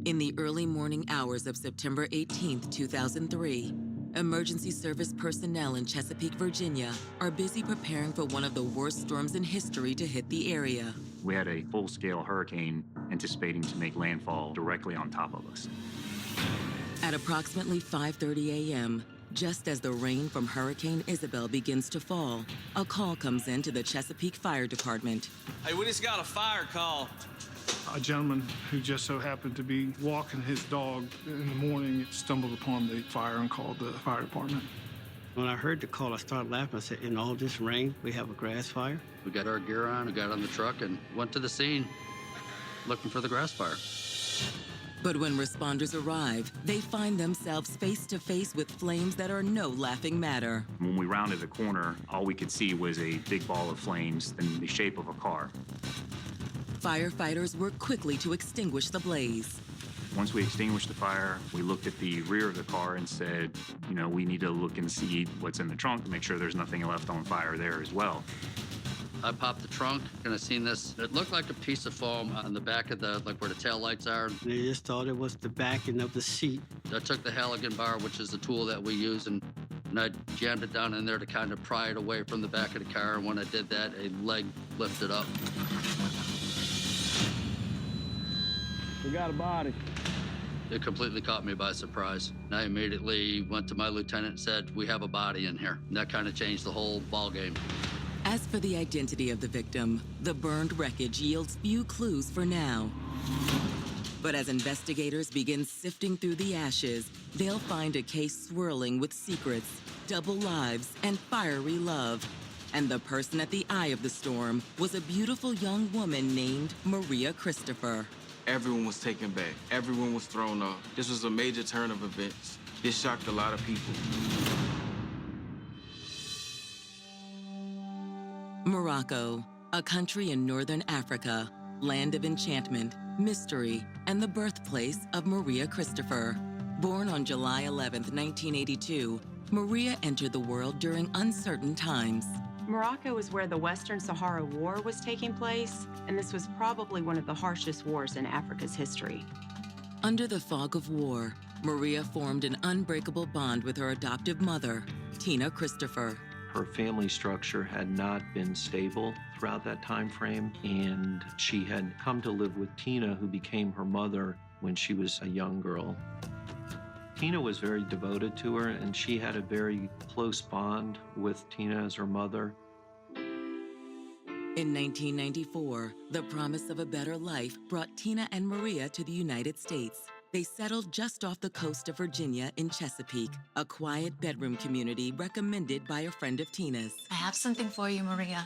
In the early morning hours of September 18, 2003, emergency service personnel in Chesapeake, Virginia, are busy preparing for one of the worst storms in history to hit the area. We had a full-scale hurricane anticipating to make landfall directly on top of us. At approximately 5:30 a.m., just as the rain from Hurricane Isabel begins to fall, a call comes in to the Chesapeake Fire Department. Hey, we just got a fire call. A gentleman who just so happened to be walking his dog in the morning stumbled upon the fire and called the fire department. When I heard the call, I started laughing. I said, in all this rain, we have a grass fire? We got our gear on, we got on the truck, and went to the scene looking for the grass fire. But when responders arrive, they find themselves face to face with flames that are no laughing matter. When we rounded the corner, all we could see was a big ball of flames in the shape of a car. Firefighters work quickly to extinguish the blaze. Once we extinguished the fire, we looked at the rear of the car and said, you know, we need to look and see what's in the trunk to make sure there's nothing left on fire there as well. I popped the trunk and I seen this. It looked like a piece of foam on the back of the, like where the tail lights are. They just thought it was the backing of the seat. I took the Halligan bar, which is the tool that we use, and I jammed it down in there to kind of pry it away from the back of the car. And when I did that, a leg lifted up. We got a body. It completely caught me by surprise. And I immediately went to my lieutenant and said, we have a body in here. And that kind of changed the whole ball game. As for the identity of the victim, the burned wreckage yields few clues for now. But as investigators begin sifting through the ashes, they'll find a case swirling with secrets, double lives, and fiery love. And the person at the eye of the storm was a beautiful young woman named Maria Christopher. Everyone was taken back. Everyone was thrown off. This was a major turn of events. This shocked a lot of people. Morocco, a country in northern Africa, land of enchantment, mystery, and the birthplace of Maria Christopher. Born on July 11, 1982, Maria entered the world during uncertain times. Morocco is where the Western Sahara War was taking place, and this was probably one of the harshest wars in Africa's history. Under the fog of war, Maria formed an unbreakable bond with her adoptive mother, Tina Christopher. Her family structure had not been stable throughout that time frame, and she had come to live with Tina, who became her mother when she was a young girl. Tina was very devoted to her, and she had a very close bond with Tina as her mother. In 1994, the promise of a better life brought Tina and Maria to the United States. They settled just off the coast of Virginia in Chesapeake, a quiet bedroom community recommended by a friend of Tina's. I have something for you, Maria.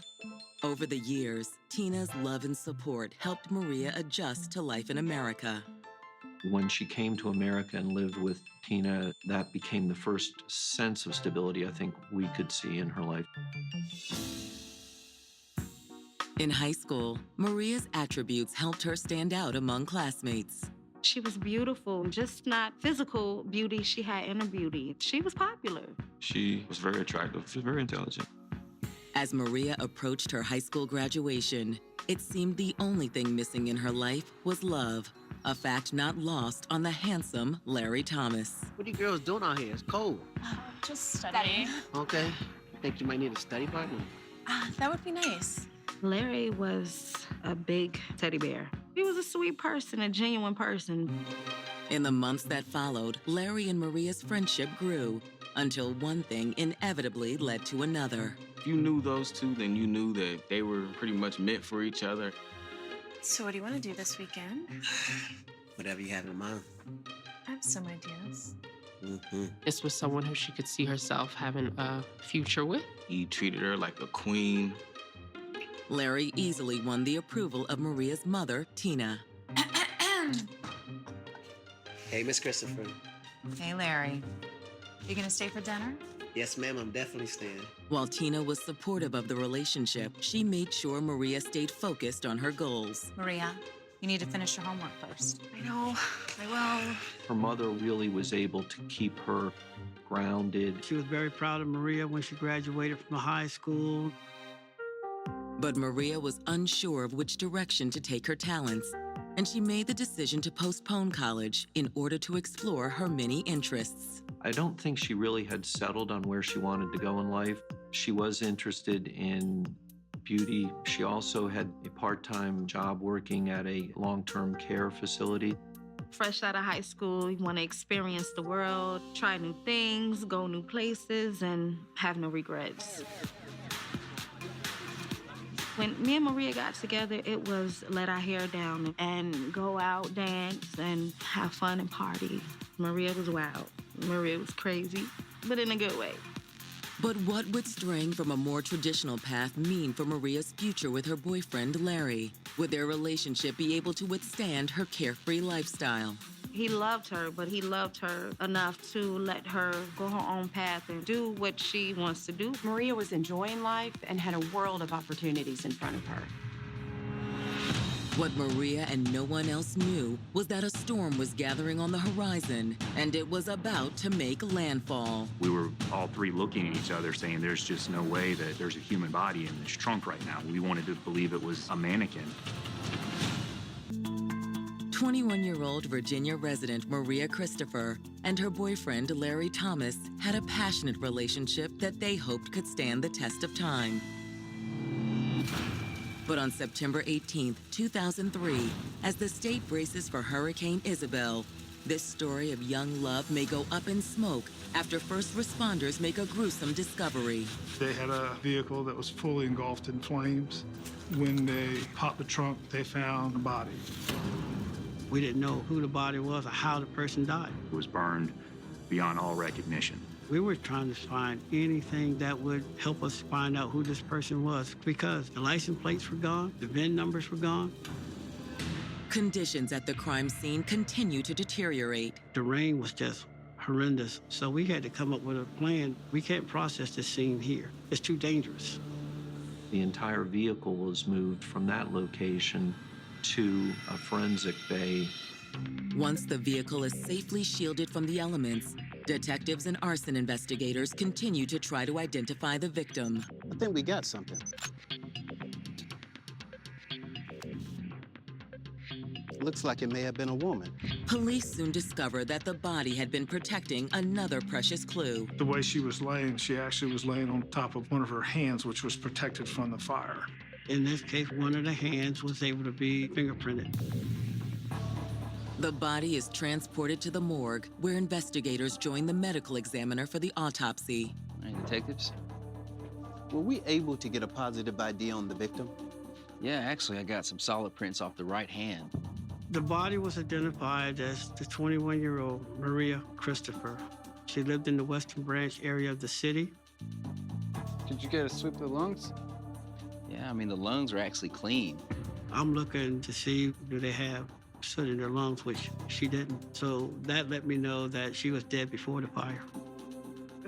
Over the years, Tina's love and support helped Maria adjust to life in America. When she came to America and lived with Tina, that became the first sense of stability I think we could see in her life. In high school, Maria's attributes helped her stand out among classmates. She was beautiful, just not physical beauty. She had inner beauty. She was popular. She was very attractive. She was very intelligent. As Maria approached her high school graduation, it seemed the only thing missing in her life was love, a fact not lost on the handsome Larry Thomas. What are you girls doing out here? It's cold. Just studying. Okay. Think you might need a study partner? That would be nice. Larry was a big teddy bear. He was a sweet person, a genuine person. In the months that followed, Larry and Maria's friendship grew until one thing inevitably led to another. If you knew those two, then you knew that they were pretty much meant for each other. So what do you want to do this weekend? Whatever you have in mind. I have some ideas. This was someone who she could see herself having a future with. He treated her like a queen. Larry easily won the approval of Maria's mother, Tina. Hey, Miss Christopher. Hey, Larry. You gonna stay for dinner? Yes, ma'am, I'm definitely staying. While Tina was supportive of the relationship, she made sure Maria stayed focused on her goals. Maria, you need to finish your homework first. I know, I will. Her mother really was able to keep her grounded. She was very proud of Maria when she graduated from high school. But Maria was unsure of which direction to take her talents and she made the decision to postpone college in order to explore her many interests. I don't think she really had settled on where she wanted to go in life. She was interested in beauty. She also had a part-time job working at a long-term care facility. Fresh out of high school, you want to experience the world, try new things, go new places, and have no regrets. When me and Maria got together, it was let our hair down and go out, dance, and have fun and party. Maria was wild. Maria was crazy, but in a good way. But what would straying from a more traditional path mean for Maria's future with her boyfriend, Larry? Would their relationship be able to withstand her carefree lifestyle? He loved her, but he loved her enough to let her go her own path and do what she wants to do. Maria was enjoying life and had a world of opportunities in front of her. What Maria and no one else knew was that a storm was gathering on the horizon, and it was about to make landfall. We were all three looking at each other saying there's just no way that there's a human body in this trunk right now. We wanted to believe it was a mannequin. 21-year-old Virginia resident Maria Christopher and her boyfriend Larry Thomas had a passionate relationship that they hoped could stand the test of time. But on September 18, 2003, as the state braces for Hurricane Isabel, this story of young love may go up in smoke after first responders make a gruesome discovery. They had a vehicle that was fully engulfed in flames. When they popped the trunk, they found a body. We didn't know who the body was or how the person died. It was burned beyond all recognition. We were trying to find anything that would help us find out who this person was because the license plates were gone, the VIN numbers were gone. Conditions at the crime scene continue to deteriorate. The rain was just horrendous, so we had to come up with a plan. We can't process this scene here. It's too dangerous. The entire vehicle was moved from that location to a forensic bay. Once the vehicle is safely shielded from the elements, detectives and arson investigators continue to try to identify the victim. I think we got something. Looks like it may have been a woman. Police soon discover that the body had been protecting another precious clue. The way she was laying, she actually was laying on top of one of her hands, which was protected from the fire. In this case, one of the hands was able to be fingerprinted. The body is transported to the morgue, where investigators join the medical examiner for the autopsy. All right, detectives? Were we able to get a positive ID on the victim? Yeah, actually, I got some solid prints off the right hand. The body was identified as the 21-year-old Maria Christopher. She lived in the Western Branch area of the city. Did you get a sweep of the lungs? Yeah, I mean, the lungs are actually clean. I'm looking to see, do they have soot in their lungs, which she didn't. So that let me know that she was dead before the fire.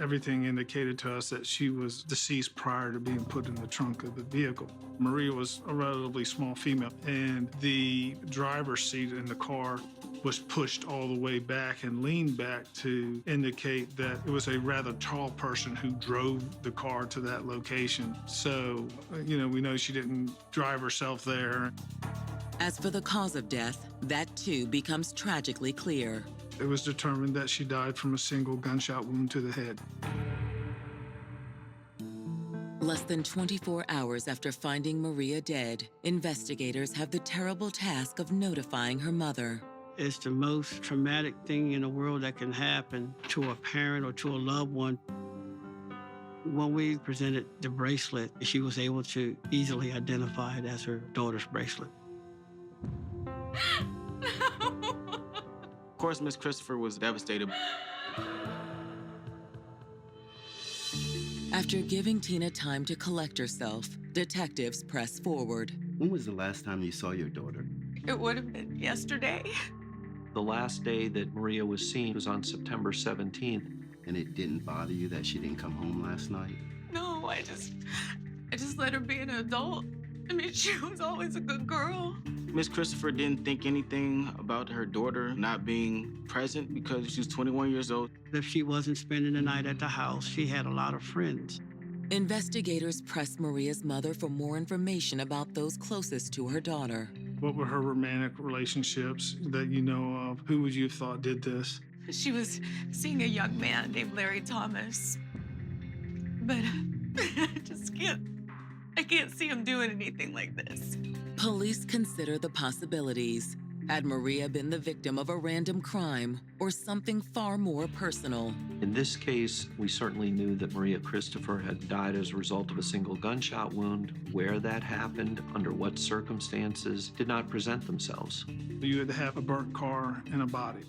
Everything indicated to us that she was deceased prior to being put in the trunk of the vehicle. Maria was a relatively small female, and the driver's seat in the car was pushed all the way back and leaned back to indicate that it was a rather tall person who drove the car to that location. So, we know she didn't drive herself there. As for the cause of death, that too becomes tragically clear. It was determined that she died from a single gunshot wound to the head. Less than 24 hours after finding Maria dead, investigators have the terrible task of notifying her mother. It's the most traumatic thing in the world that can happen to a parent or to a loved one. When we presented the bracelet, she was able to easily identify it as her daughter's bracelet. Of course, Miss Christopher was devastated. After giving Tina time to collect herself, detectives press forward. When was the last time you saw your daughter? It would have been yesterday. The last day that Maria was seen was on September 17th. And it didn't bother you that she didn't come home last night? No, I just let her be an adult. I mean, she was always a good girl. Miss Christopher didn't think anything about her daughter not being present because she was 21 years old. If she wasn't spending the night at the house, she had a lot of friends. Investigators press Maria's mother for more information about those closest to her daughter. What were her romantic relationships that you know of? Who would you have thought did this? She was seeing a young man named Larry Thomas. But I can't see him doing anything like this. Police consider the possibilities. Had Maria been the victim of a random crime or something far more personal? In this case, we certainly knew that Maria Christopher had died as a result of a single gunshot wound. Where that happened, under what circumstances, did not present themselves. You had to have a burnt car and a body.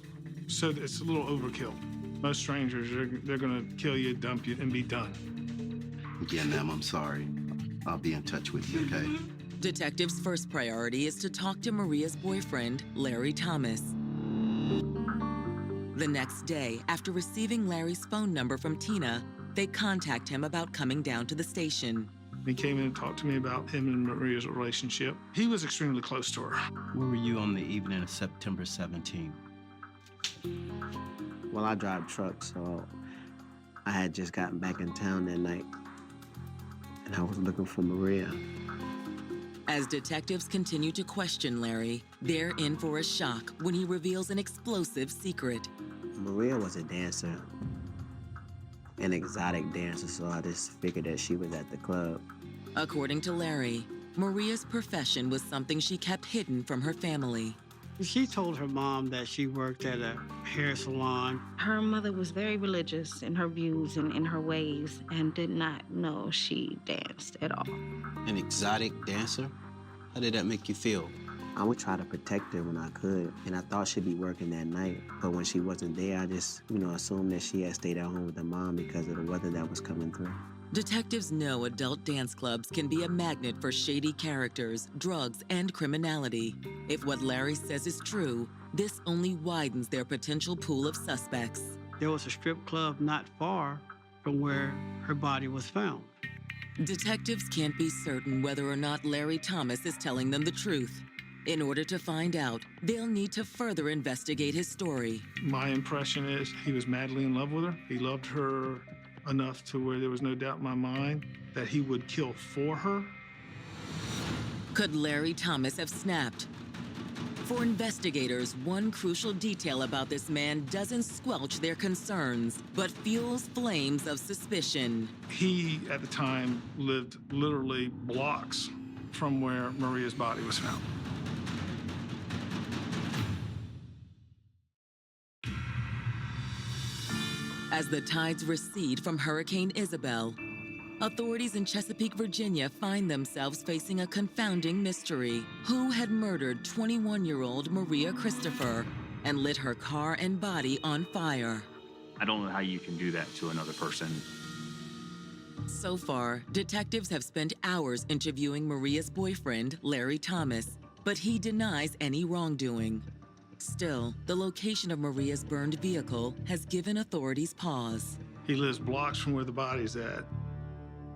So it's a little overkill. Most strangers, they're gonna kill you, dump you, and be done. Yeah, ma'am, I'm sorry. I'll be in touch with you, okay? Detectives' first priority is to talk to Maria's boyfriend, Larry Thomas. The next day, after receiving Larry's phone number from Tina, they contact him about coming down to the station. He came in and talked to me about him and Maria's relationship. He was extremely close to her. Where were you on the evening of September 17th? Well, I drive trucks, so I had just gotten back in town that night, and I was looking for Maria. As detectives continue to question Larry, they're in for a shock when he reveals an explosive secret. Maria was a dancer, an exotic dancer, so I just figured that she was at the club. According to Larry, Maria's profession was something she kept hidden from her family. She told her mom that she worked at a hair salon. Her mother was very religious in her views and in her ways and did not know she danced at all. An exotic dancer? How did that make you feel? I would try to protect her when I could, and I thought she'd be working that night. But when she wasn't there, I just, assumed that she had stayed at home with her mom because of the weather that was coming through. Detectives know adult dance clubs can be a magnet for shady characters, drugs, and criminality. If what Larry says is true, this only widens their potential pool of suspects. There was a strip club not far from where her body was found. Detectives can't be certain whether or not Larry Thomas is telling them the truth. In order to find out, they'll need to further investigate his story. My impression is he was madly in love with her. He loved her enough to where there was no doubt in my mind that he would kill for her. Could Larry Thomas have snapped? For investigators, one crucial detail about this man doesn't squelch their concerns, but fuels flames of suspicion. He, at the time, lived literally blocks from where Maria's body was found. As the tides recede from Hurricane Isabel, authorities in Chesapeake, Virginia find themselves facing a confounding mystery. Who had murdered 21-year-old Maria Christopher and lit her car and body on fire? I don't know how you can do that to another person. So far, detectives have spent hours interviewing Maria's boyfriend, Larry Thomas, but he denies any wrongdoing. Still, the location of Maria's burned vehicle has given authorities pause. He lives blocks from where the body's at.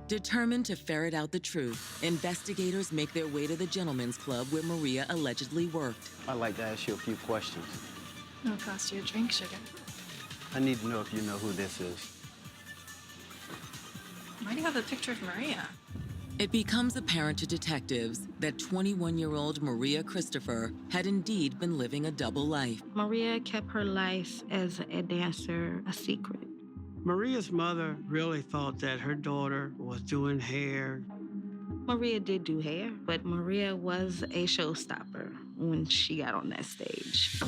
Determined to ferret out the truth, investigators make their way to the gentleman's club where Maria allegedly worked. I'd like to ask you a few questions. It'll cost you a drink, sugar. I need to know if you know who this is. Why do you have a picture of Maria? It becomes apparent to detectives that 21-year-old Maria Christopher had indeed been living a double life. Maria kept her life as a dancer a secret. Maria's mother really thought that her daughter was doing hair. Maria did do hair, but Maria was a showstopper when she got on that stage.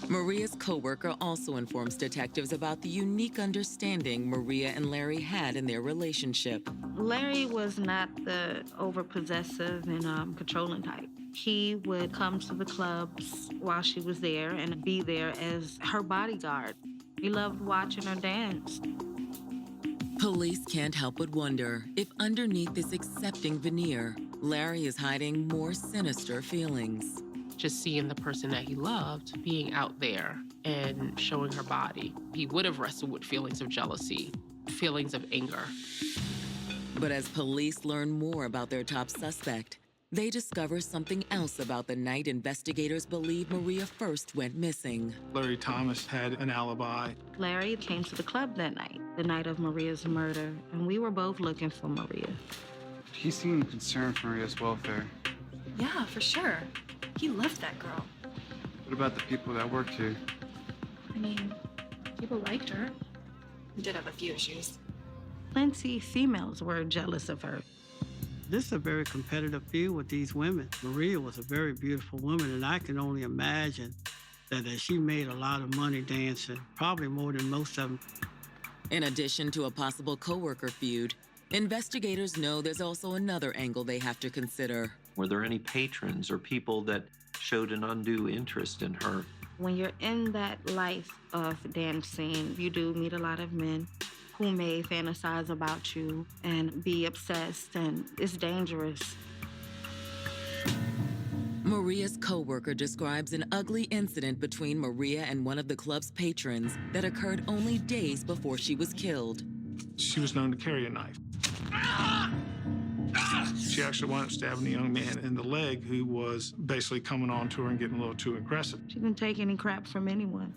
Maria's co-worker also informs detectives about the unique understanding Maria and Larry had in their relationship. Larry was not the over-possessive and controlling type. He would come to the clubs while she was there and be there as her bodyguard. He loved watching her dance. Police can't help but wonder if underneath this accepting veneer, Larry is hiding more sinister feelings. Just seeing the person that he loved being out there and showing her body, he would have wrestled with feelings of jealousy, feelings of anger. But as police learn more about their top suspect, they discover something else about the night investigators believe Maria first went missing. Larry Thomas had an alibi. Larry came to the club that night, the night of Maria's murder, and we were both looking for Maria. He seemed concerned for Maria's welfare. Yeah, for sure. He loved that girl. What about the people that worked here? I mean, people liked her. He did have a few issues. Plenty females were jealous of her. This is a very competitive field with these women. Maria was a very beautiful woman, and I can only imagine that she made a lot of money dancing, probably more than most of them. In addition to a possible coworker feud, investigators know there's also another angle they have to consider. Were there any patrons or people that showed an undue interest in her? When you're in that life of dancing, you do meet a lot of men who may fantasize about you and be obsessed, and it's dangerous. Maria's coworker describes an ugly incident between Maria and one of the club's patrons that occurred only days before she was killed. She was known to carry a knife. She actually wound up stabbing a young man in the leg who was basically coming on to her and getting a little too aggressive. She didn't take any crap from anyone.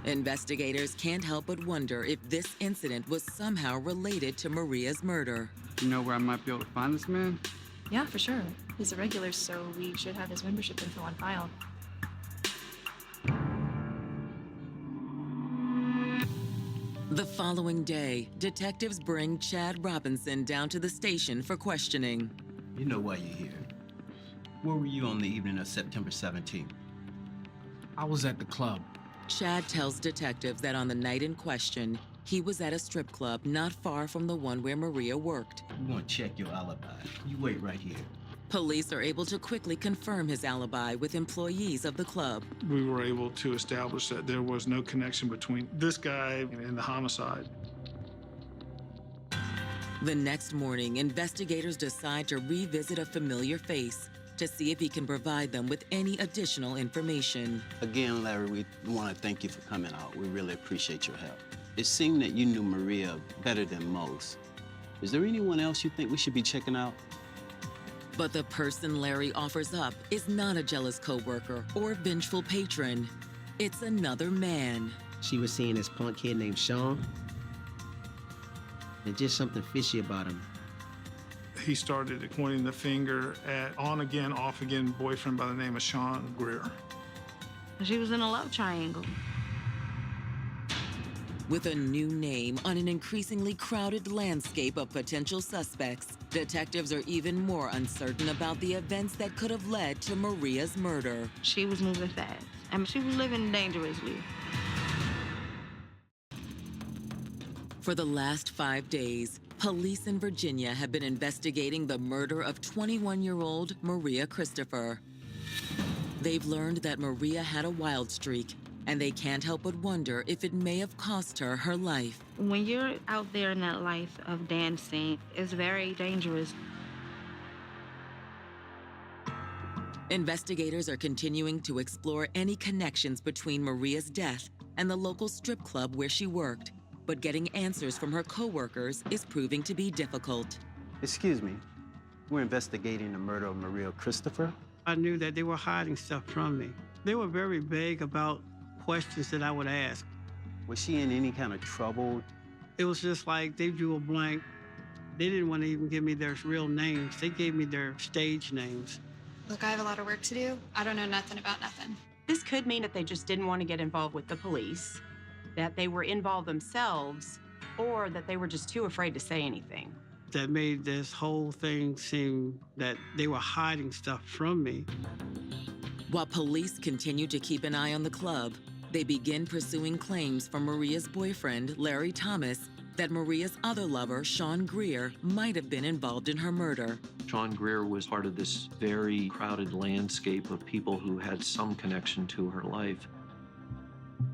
Investigators can't help but wonder if this incident was somehow related to Maria's murder. You know where I might be able to find this man? Yeah, for sure. He's a regular, so we should have his membership info on file. The following day, detectives bring Chad Robinson down to the station for questioning. You know why you're here. Where were you on the evening of September 17th? I was at the club. Chad tells detectives that on the night in question, he was at a strip club not far from the one where Maria worked. We want to check your alibi. You wait right here. Police are able to quickly confirm his alibi with employees of the club. We were able to establish that there was no connection between this guy and the homicide. The next morning, investigators decide to revisit a familiar face to see if he can provide them with any additional information. Again, Larry, we want to thank you for coming out. We really appreciate your help. It seemed that you knew Maria better than most. Is there anyone else you think we should be checking out? But the person Larry offers up is not a jealous coworker or vengeful patron. It's another man. She was seeing this punk kid named Sean. There's just something fishy about him. He started pointing the finger at on-again, off-again boyfriend by the name of Sean Greer. She was in a love triangle. With a new name on an increasingly crowded landscape of potential suspects, detectives are even more uncertain about the events that could have led to Maria's murder. She was moving fast. I mean, she was living dangerously. For the last 5 days, police in Virginia have been investigating the murder of 21-year-old Maria Christopher. They've learned that Maria had a wild streak, and they can't help but wonder if it may have cost her life. When you're out there in that life of dancing, it's very dangerous. Investigators are continuing to explore any connections between Maria's death and the local strip club where she worked, but getting answers from her coworkers is proving to be difficult. Excuse me, we're investigating the murder of Maria Christopher. I knew that they were hiding stuff from me. They were very vague about questions that I would ask. Was she in any kind of trouble? It was just like they drew a blank. They didn't want to even give me their real names. They gave me their stage names. Look, I have a lot of work to do. I don't know nothing about nothing. This could mean that they just didn't want to get involved with the police, that they were involved themselves, or that they were just too afraid to say anything. That made this whole thing seem that they were hiding stuff from me. While police continue to keep an eye on the club, they begin pursuing claims from Maria's boyfriend, Larry Thomas, that Maria's other lover, Sean Greer, might have been involved in her murder. Sean Greer was part of this very crowded landscape of people who had some connection to her life.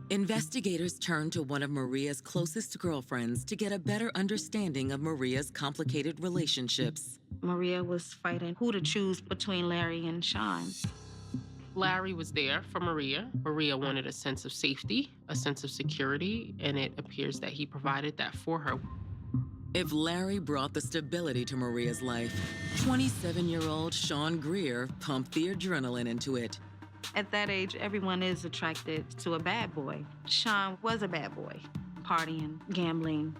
Investigators turn to one of Maria's closest girlfriends to get a better understanding of Maria's complicated relationships. Maria was fighting who to choose between Larry and Sean. Larry was there for Maria. Maria wanted a sense of safety, a sense of security, and it appears that he provided that for her. If Larry brought the stability to Maria's life, 27-year-old Sean Greer pumped the adrenaline into it. At that age, everyone is attracted to a bad boy. Sean was a bad boy. Partying, gambling,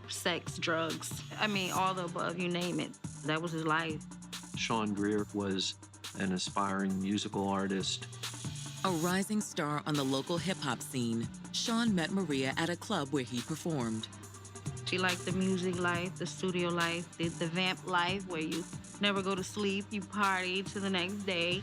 sex, drugs. I mean, all the above, you name it. That was his life. Sean Greer was an aspiring musical artist. A rising star on the local hip-hop scene, Sean met Maria at a club where he performed. She liked the music life, the studio life, the vamp life, where you never go to sleep, you party to the next day.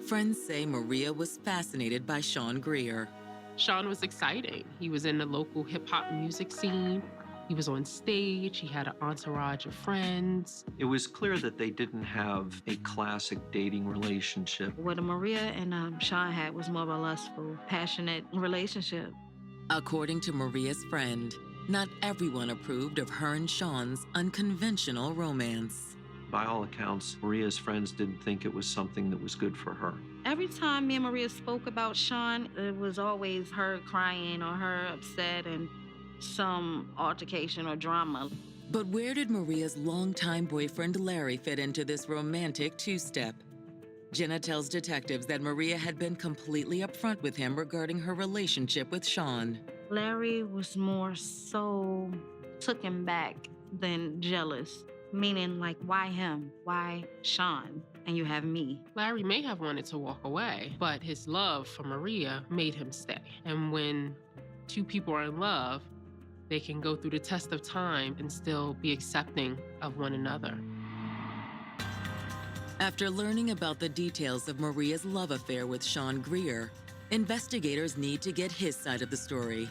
Friends say Maria was fascinated by Sean Greer. Sean was exciting. He was in the local hip-hop music scene. He was on stage. He had an entourage of friends. It was clear that they didn't have a classic dating relationship. What Maria and Sean had was more of a lustful, passionate relationship. According to Maria's friend, not everyone approved of her and Sean's unconventional romance. By all accounts, Maria's friends didn't think it was something that was good for her. Every time me and Maria spoke about Sean, it was always her crying or her upset and some altercation or drama. But where did Maria's longtime boyfriend Larry fit into this romantic two-step? Jenna tells detectives that Maria had been completely upfront with him regarding her relationship with Sean. Larry was more so taken back than jealous, meaning like, why him? Why Sean? And you have me. Larry may have wanted to walk away, but his love for Maria made him stay. And when two people are in love, they can go through the test of time and still be accepting of one another. After learning about the details of Maria's love affair with Sean Greer, investigators need to get his side of the story.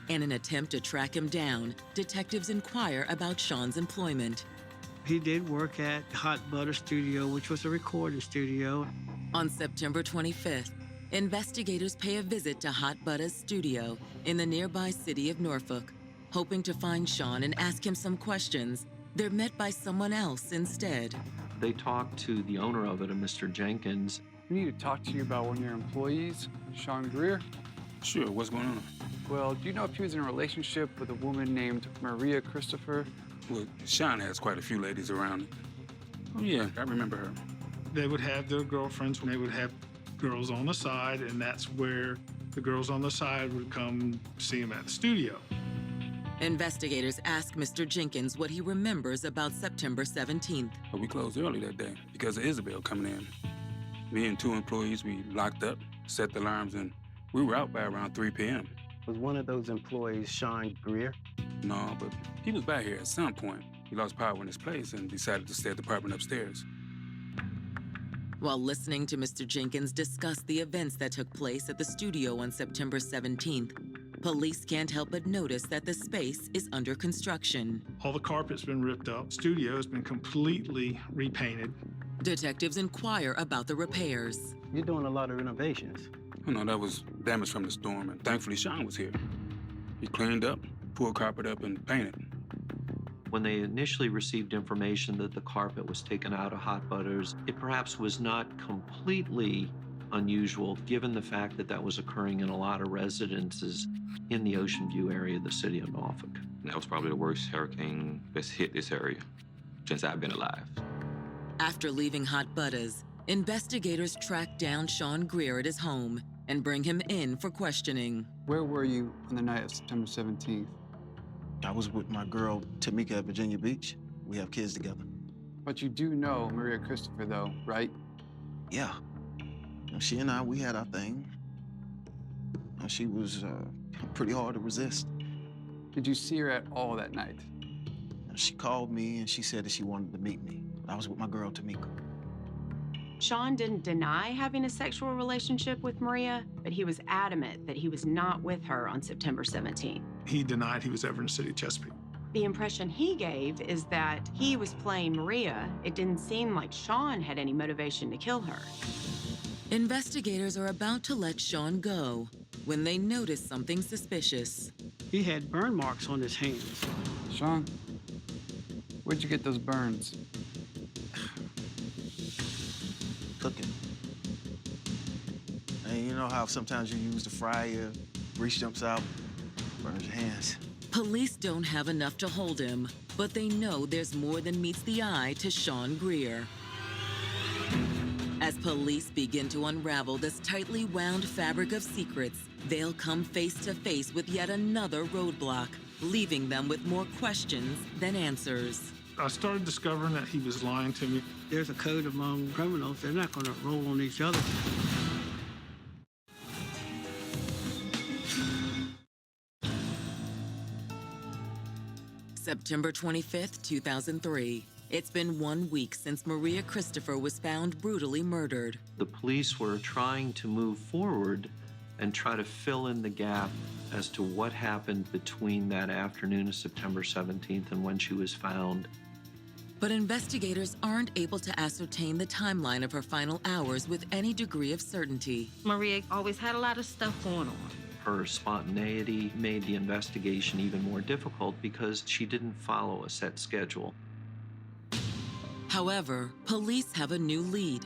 In an attempt to track him down, detectives inquire about Sean's employment. He did work at Hot Butter Studio, which was a recording studio. On September 25th, investigators pay a visit to Hot Butter's studio in the nearby city of Norfolk. Hoping to find Sean and ask him some questions, they're met by someone else instead. They talked to the owner of it, a Mr. Jenkins. We need to talk to you about one of your employees, Sean Greer. Sure, what's going on? Well, do you know if he was in a relationship with a woman named Maria Christopher? Well, Sean has quite a few ladies around him. Oh, yeah, I remember her. They would have their girlfriends, and they would have girls on the side, and that's where the girls on the side would come see him at the studio. Investigators ask Mr. Jenkins what he remembers about September 17th. But we closed early that day because of Isabel coming in. Me and two employees, we locked up, set the alarms, and we were out by around 3 p.m. Was one of those employees Sean Greer? No, but he was back here at some point. He lost power in his place and decided to stay at the apartment upstairs. While listening to Mr. Jenkins discuss the events that took place at the studio on September 17th, police can't help but notice that the space is under construction. All the carpet's been ripped up. Studio has been completely repainted. Detectives inquire about the repairs. You're doing a lot of renovations. Oh, no, that was damage from the storm, and thankfully Sean was here. He cleaned up, pulled carpet up, and painted. When they initially received information that the carpet was taken out of Hot Butters, it perhaps was not completely unusual given the fact that that was occurring in a lot of residences in the Ocean View area of the city of Norfolk. That was probably the worst hurricane that's hit this area since I've been alive. After leaving Hot Butters, investigators track down Sean Greer at his home and bring him in for questioning. Where were you on the night of September 17th? I was with my girl, Tamika, at Virginia Beach. We have kids together. But you do know Maria Christopher, though, right? Yeah. She and I, we had our thing. She was pretty hard to resist. Did you see her at all that night? She called me and she said that she wanted to meet me. I was with my girl, Tamika. Sean didn't deny having a sexual relationship with Maria, but he was adamant that he was not with her on September 17th. He denied he was ever in the city of Chesapeake. The impression he gave is that he was playing Maria. It didn't seem like Sean had any motivation to kill her. Investigators are about to let Sean go when they notice something suspicious. He had burn marks on his hands. Sean, where'd you get those burns? Cooking. And you know how sometimes you use the fryer, grease jumps out, burns your hands. Police don't have enough to hold him, but they know there's more than meets the eye to Sean Greer. As police begin to unravel this tightly wound fabric of secrets, they'll come face to face with yet another roadblock, leaving them with more questions than answers. I started discovering that he was lying to me. There's a code among criminals. They're not going to roll on each other. September 25th, 2003. It's been 1 week since Maria Christopher was found brutally murdered. The police were trying to move forward and try to fill in the gap as to what happened between that afternoon of September 17th and when she was found. But investigators aren't able to ascertain the timeline of her final hours with any degree of certainty. Maria always had a lot of stuff going on. Her spontaneity made the investigation even more difficult because she didn't follow a set schedule. However, police have a new lead.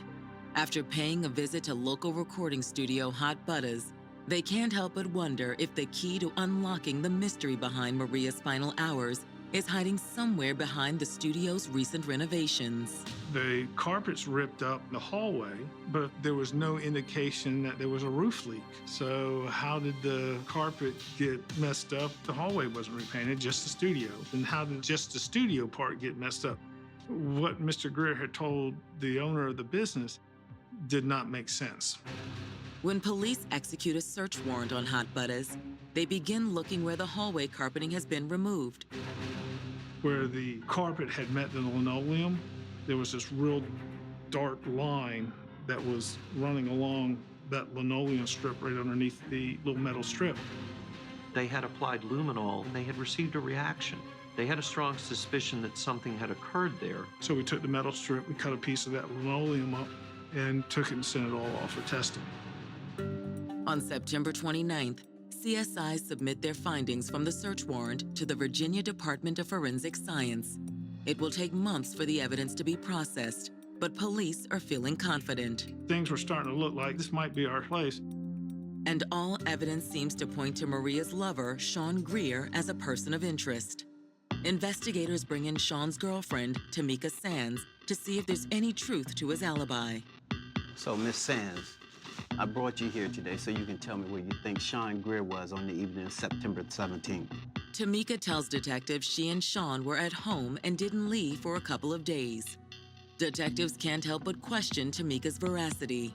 After paying a visit to local recording studio Hot Butters, they can't help but wonder if the key to unlocking the mystery behind Maria's final hours is hiding somewhere behind the studio's recent renovations. The carpets ripped up the hallway, but there was no indication that there was a roof leak. So how did the carpet get messed up? The hallway wasn't repainted, just the studio. And how did just the studio part get messed up? What Mr. Greer had told the owner of the business did not make sense. When police execute a search warrant on Hot Butters, they begin looking where the hallway carpeting has been removed. Where the carpet had met the linoleum, there was this real dark line that was running along that linoleum strip right underneath the little metal strip. They had applied luminol and they had received a reaction. They had a strong suspicion that something had occurred there. So we took the metal strip, we cut a piece of that linoleum up, and took it and sent it all off for testing. On September 29th, CSIs submit their findings from the search warrant to the Virginia Department of Forensic Science. It will take months for the evidence to be processed, but police are feeling confident. Things were starting to look like this might be our place. And all evidence seems to point to Maria's lover, Sean Greer, as a person of interest. Investigators bring in Sean's girlfriend, Tamika Sands, to see if there's any truth to his alibi. So, Miss Sands, I brought you here today so you can tell me where you think Sean Greer was on the evening of September 17th. Tamika tells detectives she and Sean were at home and didn't leave for a couple of days. Detectives can't help but question Tamika's veracity.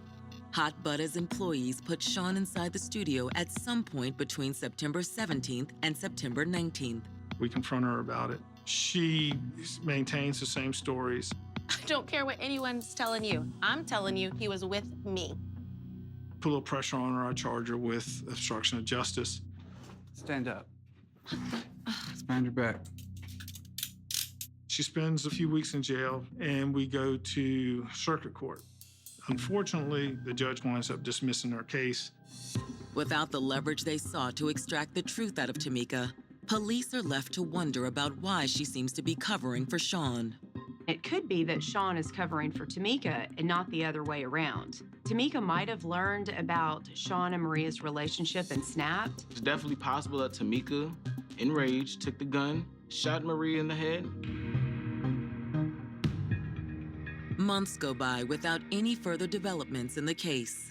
Hot Butters employees put Sean inside the studio at some point between September 17th and September 19th. We confront her about it. She maintains the same stories. I don't care what anyone's telling you. I'm telling you he was with me. Put a little pressure on her. I charge her with obstruction of justice. Stand up. Expand your back. She spends a few weeks in jail, and we go to circuit court. Unfortunately, the judge winds up dismissing her case. Without the leverage they sought to extract the truth out of Tamika, police are left to wonder about why she seems to be covering for Sean. It could be that Sean is covering for Tamika and not the other way around. Tamika might have learned about Sean and Maria's relationship and snapped. It's definitely possible that Tamika, enraged, took the gun, shot Maria in the head. Months go by without any further developments in the case.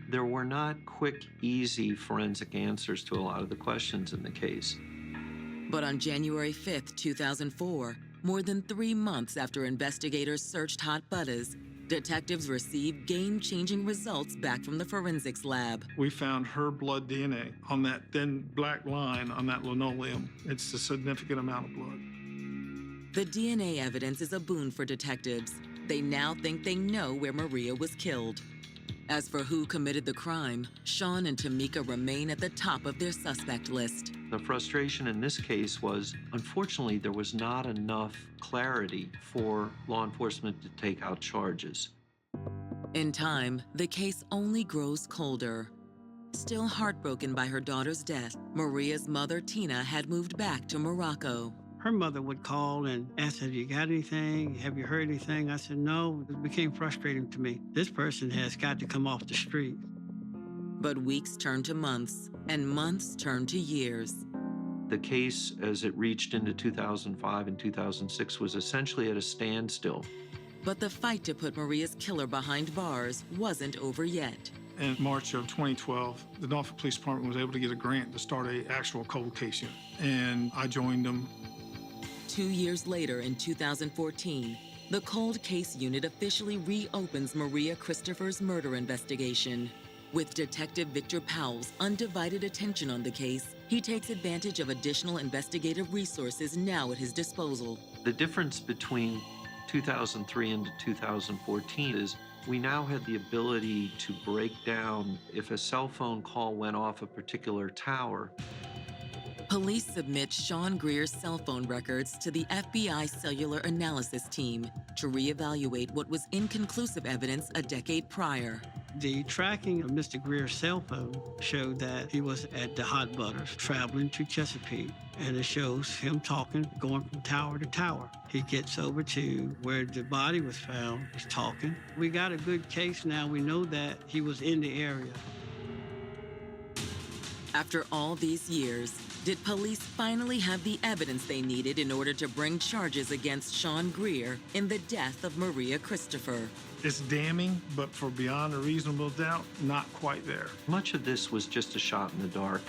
There were not quick, easy forensic answers to a lot of the questions in the case. But on January 5th, 2004, more than 3 months after investigators searched Hot Butters, detectives received game-changing results back from the forensics lab. We found her blood DNA on that thin black line on that linoleum. It's a significant amount of blood. The DNA evidence is a boon for detectives. They now think they know where Maria was killed. As for who committed the crime, Sean and Tamika remain at the top of their suspect list. The frustration in this case was, unfortunately, there was not enough clarity for law enforcement to take out charges. In time, the case only grows colder. Still heartbroken by her daughter's death, Maria's mother, Tina, had moved back to Morocco. Her mother would call and ask, have you got anything? Have you heard anything? I said, no. It became frustrating to me. This person has got to come off the street. But weeks turned to months, and months turned to years. The case, as it reached into 2005 and 2006, was essentially at a standstill. But the fight to put Maria's killer behind bars wasn't over yet. In March of 2012, the Norfolk Police Department was able to get a grant to start an actual cold case unit. And I joined them. 2 years later, in 2014, the Cold Case Unit officially reopens Maria Christopher's murder investigation. With Detective Victor Powell's undivided attention on the case, he takes advantage of additional investigative resources now at his disposal. The difference between 2003 and 2014 is we now had the ability to break down if a cell phone call went off a particular tower. Police submit Sean Greer's cell phone records to the FBI Cellular Analysis Team to reevaluate what was inconclusive evidence a decade prior. The tracking of Mr. Greer's cell phone showed that he was at the Hot Butters, traveling to Chesapeake, and it shows him talking, going from tower to tower. He gets over to where the body was found, he's talking. We got a good case now. We know that he was in the area. After all these years, did police finally have the evidence they needed in order to bring charges against Sean Greer in the death of Maria Christopher? It's damning, but for beyond a reasonable doubt, not quite there. Much of this was just a shot in the dark.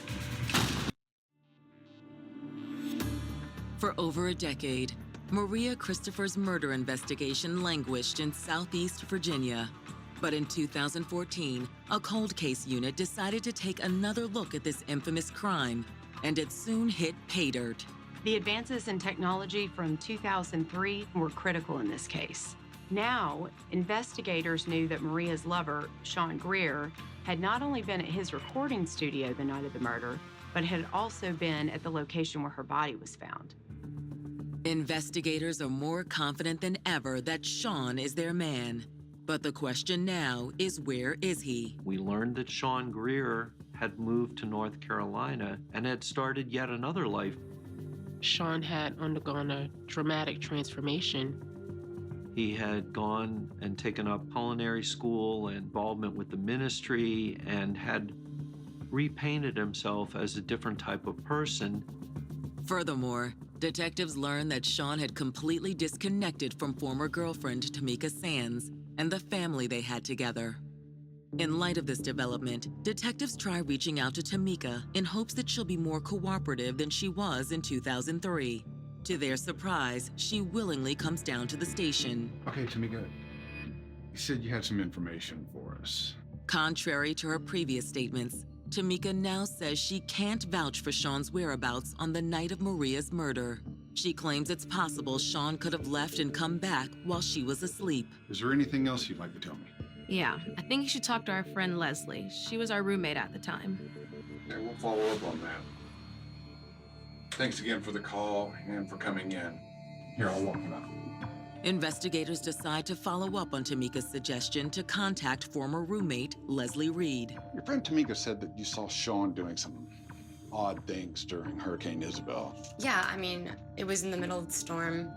For over a decade, Maria Christopher's murder investigation languished in Southeast Virginia. But in 2014, a cold case unit decided to take another look at this infamous crime, and it soon hit pay dirt. The advances in technology from 2003 were critical in this case. Now, investigators knew that Maria's lover, Sean Greer, had not only been at his recording studio the night of the murder, but had also been at the location where her body was found. Investigators are more confident than ever that Sean is their man. But the question now is, where is he? We learned that Sean Greer had moved to North Carolina and had started yet another life. Sean had undergone a dramatic transformation. He had gone and taken up culinary school and involvement with the ministry and had repainted himself as a different type of person. Furthermore, detectives learned that Sean had completely disconnected from former girlfriend Tamika Sands and the family they had together. In light of this development, detectives try reaching out to Tamika in hopes that she'll be more cooperative than she was in 2003. To their surprise, she willingly comes down to the station. Okay, Tamika, you said you had some information for us. Contrary to her previous statements, Tamika now says she can't vouch for Sean's whereabouts on the night of Maria's murder. She claims it's possible Sean could have left and come back while she was asleep. Is there anything else you'd like to tell me? Yeah, I think you should talk to our friend Leslie. She was our roommate at the time. Okay, we'll follow up on that. Thanks again for the call and for coming in. Here, I'll walk you out. Investigators decide to follow up on Tamika's suggestion to contact former roommate Leslie Reed. Your friend Tamika said that you saw Sean doing some odd things during Hurricane Isabel. Yeah, I mean, it was in the middle of the storm.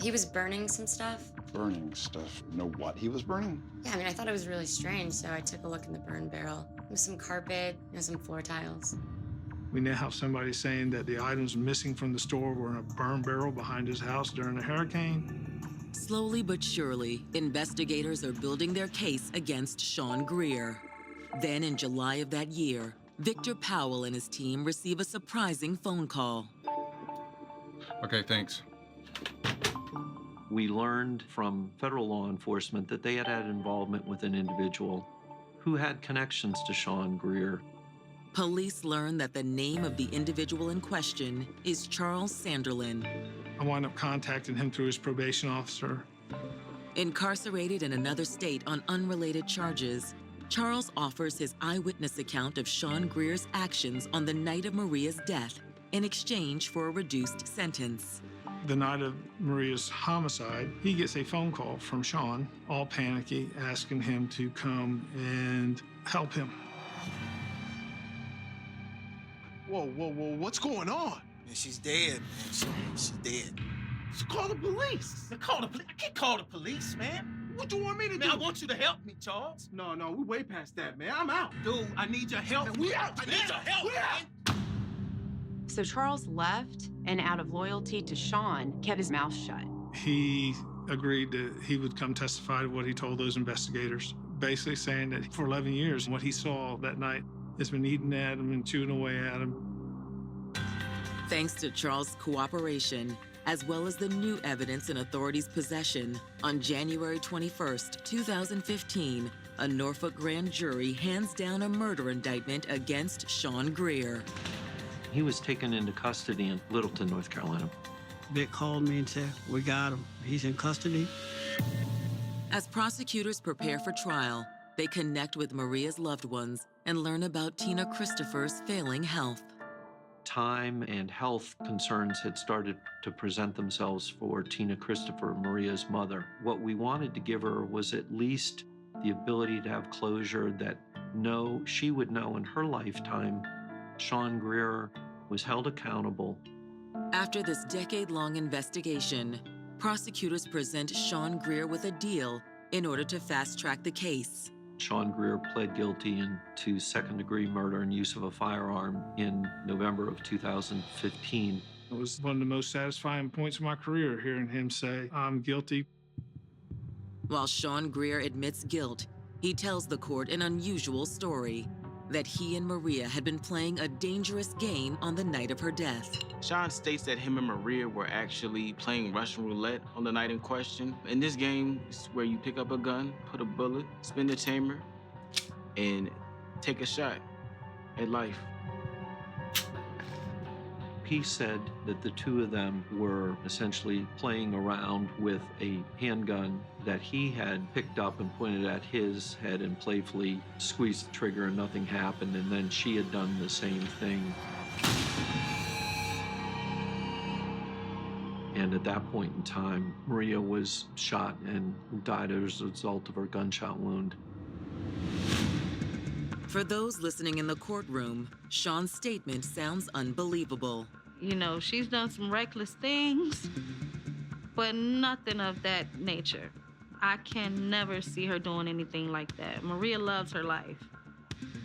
He was burning some stuff. Burning stuff? Know what he was burning? Yeah, I mean, I thought it was really strange, so I took a look in the burn barrel. There was some carpet, some floor tiles. We now have somebody saying that the items missing from the store were in a burn barrel behind his house during the hurricane. Slowly but surely, investigators are building their case against Sean Greer. Then in July of that year, Victor Powell and his team receive a surprising phone call. Okay, thanks. We learned from federal law enforcement that they had had involvement with an individual who had connections to Sean Greer. Police learn that the name of the individual in question is Charles Sanderlin. I wound up contacting him through his probation officer. Incarcerated in another state on unrelated charges, Charles offers his eyewitness account of Sean Greer's actions on the night of Maria's death in exchange for a reduced sentence. The night of Maria's homicide, he gets a phone call from Sean, all panicky, asking him to come and help him. Whoa, what's going on? Man, she's dead, man. She's dead. So call the police. Call the police. I can't call the police, man. What do you want me to Man, do? I want you to help me, Charles. No, we way past that, man. I'm out. Dude, I need your help. Man, we out, I need your help, We out. man. So Charles left, and out of loyalty to Sean, kept his mouth shut. He agreed that he would come testify to what he told those investigators, basically saying that for 11 years, what he saw that night has been eating at him and chewing away at him. Thanks to Charles' cooperation, as well as the new evidence in authorities' possession, on January 21st, 2015, a Norfolk grand jury hands down a murder indictment against Sean Greer. He was taken into custody in Littleton, North Carolina. Vic called me and said, "We got him. He's in custody." As prosecutors prepare for trial, they connect with Maria's loved ones and learn about Tina Christopher's failing health. Time and health concerns had started to present themselves for Tina Christopher, Maria's mother. What we wanted to give her was at least the ability to have closure that she would know in her lifetime Sean Greer was held accountable. After this decade-long investigation, prosecutors present Sean Greer with a deal in order to fast-track the case. Sean Greer pled guilty to second-degree murder and use of a firearm in November of 2015. It was one of the most satisfying points of my career, hearing him say, "I'm guilty." While Sean Greer admits guilt, he tells the court an unusual story, that he and Maria had been playing a dangerous game on the night of her death. Sean states that him and Maria were actually playing Russian roulette on the night in question. In this game, it's where you pick up a gun, put a bullet, spin the chamber, and take a shot at life. He said that the two of them were essentially playing around with a handgun that he had picked up and pointed at his head and playfully squeezed the trigger and nothing happened, and then she had done the same thing. And at that point in time, Maria was shot and died as a result of her gunshot wound. For those listening in the courtroom, Sean's statement sounds unbelievable. You know, she's done some reckless things, but nothing of that nature. I can never see her doing anything like that. Maria loves her life.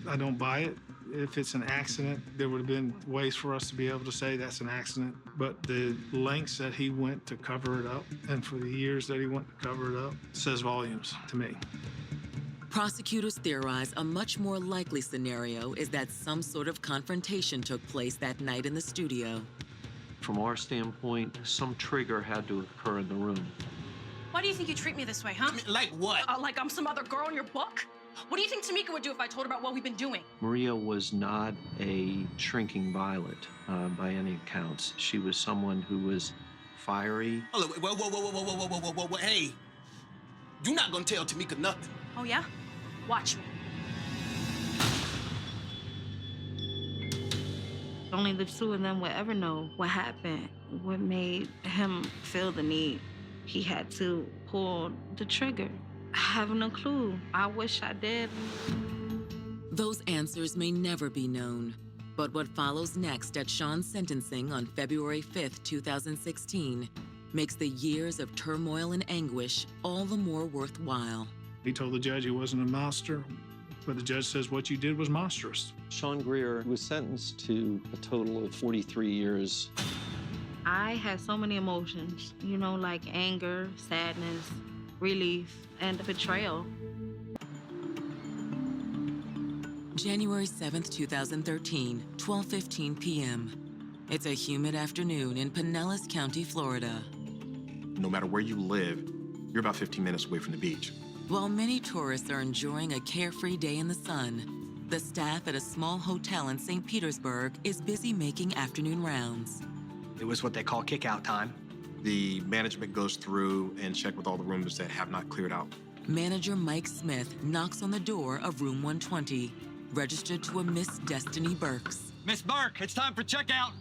I don't buy it. If it's an accident, there would have been ways for us to be able to say that's an accident. But the lengths that he went to cover it up, and for the years that he went to cover it up, says volumes to me. Prosecutors theorize a much more likely scenario is that some sort of confrontation took place that night in the studio. From our standpoint, some trigger had to occur in the room. Why do you think you treat me this way, huh? I mean, like what? Like I'm some other girl in your book? What do you think Tamika would do if I told her about what we've been doing? Maria was not a shrinking violet by any accounts. She was someone who was fiery. Hold on, whoa. Hey, you're not gonna tell Tamika nothing. Oh, yeah? Watch me. Only the two of them would ever know what happened, what made him feel the need. He had to pull the trigger. I have no clue. I wish I did. Those answers may never be known, but what follows next at Sean's sentencing on February 5th, 2016, makes the years of turmoil and anguish all the more worthwhile. He told the judge he wasn't a monster, but the judge says what you did was monstrous. Sean Greer was sentenced to a total of 43 years. I had so many emotions, you know, like anger, sadness, relief, and betrayal. January 7th, 2013, 12:15 p.m. It's a humid afternoon in Pinellas County, Florida. No matter where you live, you're about 15 minutes away from the beach. While many tourists are enjoying a carefree day in the sun, the staff at a small hotel in St. Petersburg is busy making afternoon rounds. It was what they call kick-out time. The management goes through and check with all the rooms that have not cleared out. Manager Mike Smith knocks on the door of room 120, registered to a Miss Destiny Burks. Miss Burke, it's time for checkout.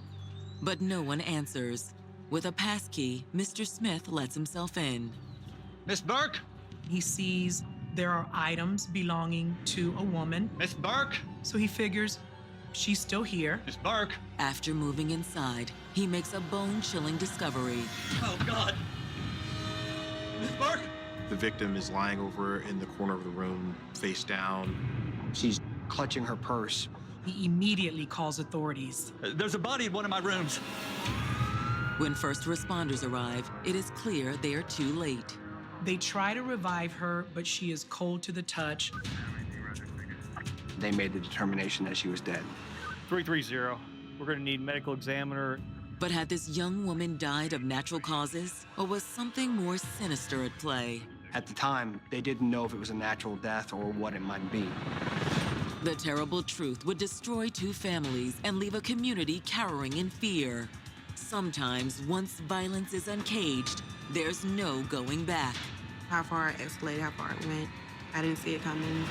But no one answers. With a passkey, Mr. Smith lets himself in. Miss Burke? He sees there are items belonging to a woman. Miss Burke? So he figures she's still here. Miss Burke? After moving inside, he makes a bone-chilling discovery. Oh, God. Miss Burke? The victim is lying over in the corner of the room, face down. She's clutching her purse. He immediately calls authorities. There's a body in one of my rooms. When first responders arrive, it is clear they are too late. They try to revive her, but she is cold to the touch. They made the determination that she was dead. 330. We're going to need medical examiner. But had this young woman died of natural causes, or was something more sinister at play? At the time, they didn't know if it was a natural death or what it might be. The terrible truth would destroy two families and leave a community cowering in fear. Sometimes, once violence is uncaged, there's no going back. How far it escalated, how far it went, I didn't see it coming.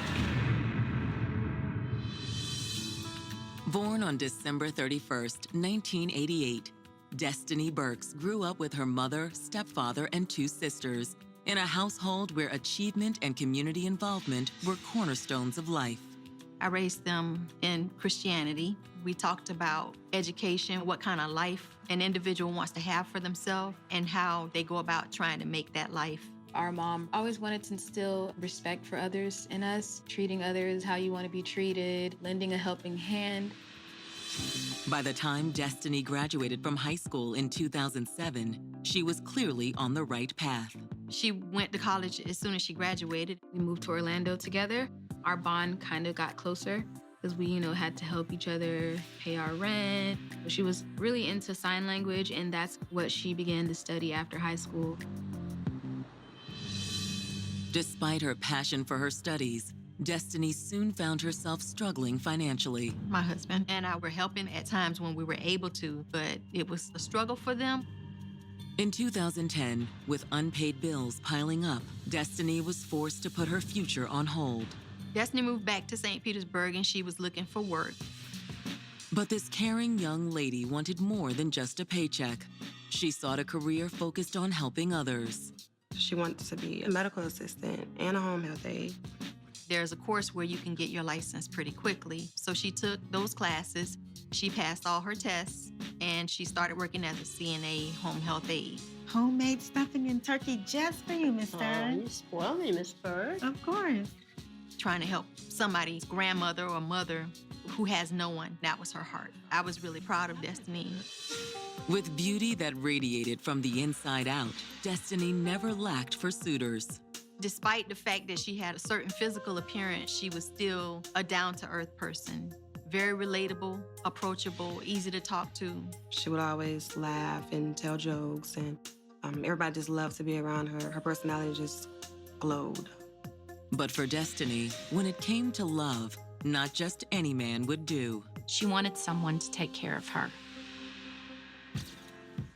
Born on December 31st, 1988, Destiny Burks grew up with her mother, stepfather, and two sisters in a household where achievement and community involvement were cornerstones of life. I raised them in Christianity. We talked about education, what kind of life an individual wants to have for themselves, and how they go about trying to make that life. Our mom always wanted to instill respect for others in us, treating others how you want to be treated, lending a helping hand. By the time Destiny graduated from high school in 2007, she was clearly on the right path. She went to college as soon as she graduated. We moved to Orlando together. Our bond kind of got closer because we, had to help each other pay our rent. She was really into sign language, and that's what she began to study after high school. Despite her passion for her studies, Destiny soon found herself struggling financially. My husband and I were helping at times when we were able to, but it was a struggle for them. In 2010, with unpaid bills piling up, Destiny was forced to put her future on hold. Destiny moved back to St. Petersburg and she was looking for work. But this caring young lady wanted more than just a paycheck. She sought a career focused on helping others. She wants to be a medical assistant and a home health aide. There's a course where you can get your license pretty quickly. So she took those classes, she passed all her tests, and she started working as a CNA home health aide. Homemade stuffing and turkey just for you, Miss Stern. Oh, you spoil me, Miss Bird. Of course. Trying to help somebody's grandmother or mother who has no one. That was her heart. I was really proud of Destiny. With beauty that radiated from the inside out, Destiny never lacked for suitors. Despite the fact that she had a certain physical appearance, she was still a down-to-earth person. Very relatable, approachable, easy to talk to. She would always laugh and tell jokes, and everybody just loved to be around her. Her personality just glowed. But for Destiny, when it came to love, not just any man would do. She wanted someone to take care of her.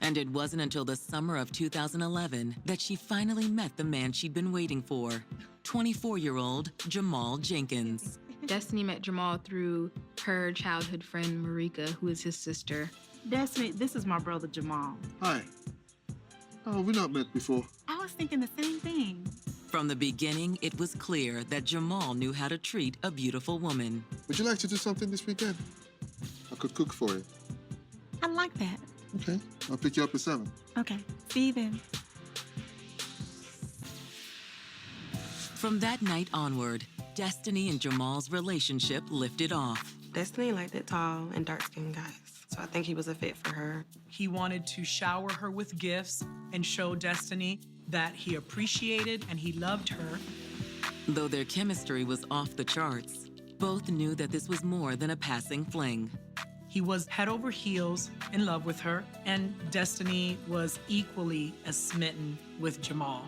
And it wasn't until the summer of 2011 that she finally met the man she'd been waiting for, 24-year-old Jamal Jenkins. Destiny met Jamal through her childhood friend, Marika, who is his sister. Destiny, this is my brother, Jamal. Hi. Oh, we've not met before. I was thinking the same thing. From the beginning, it was clear that Jamal knew how to treat a beautiful woman. Would you like to do something this weekend? I could cook for you. I like that. Okay, I'll pick you up at 7. Okay, see you then. From that night onward, Destiny and Jamal's relationship lifted off. Destiny liked it tall and dark-skinned guys, so I think he was a fit for her. He wanted to shower her with gifts and show Destiny that he appreciated and he loved her. Though their chemistry was off the charts, both knew that this was more than a passing fling. He was head over heels in love with her, and Destiny was equally as smitten with Jamal.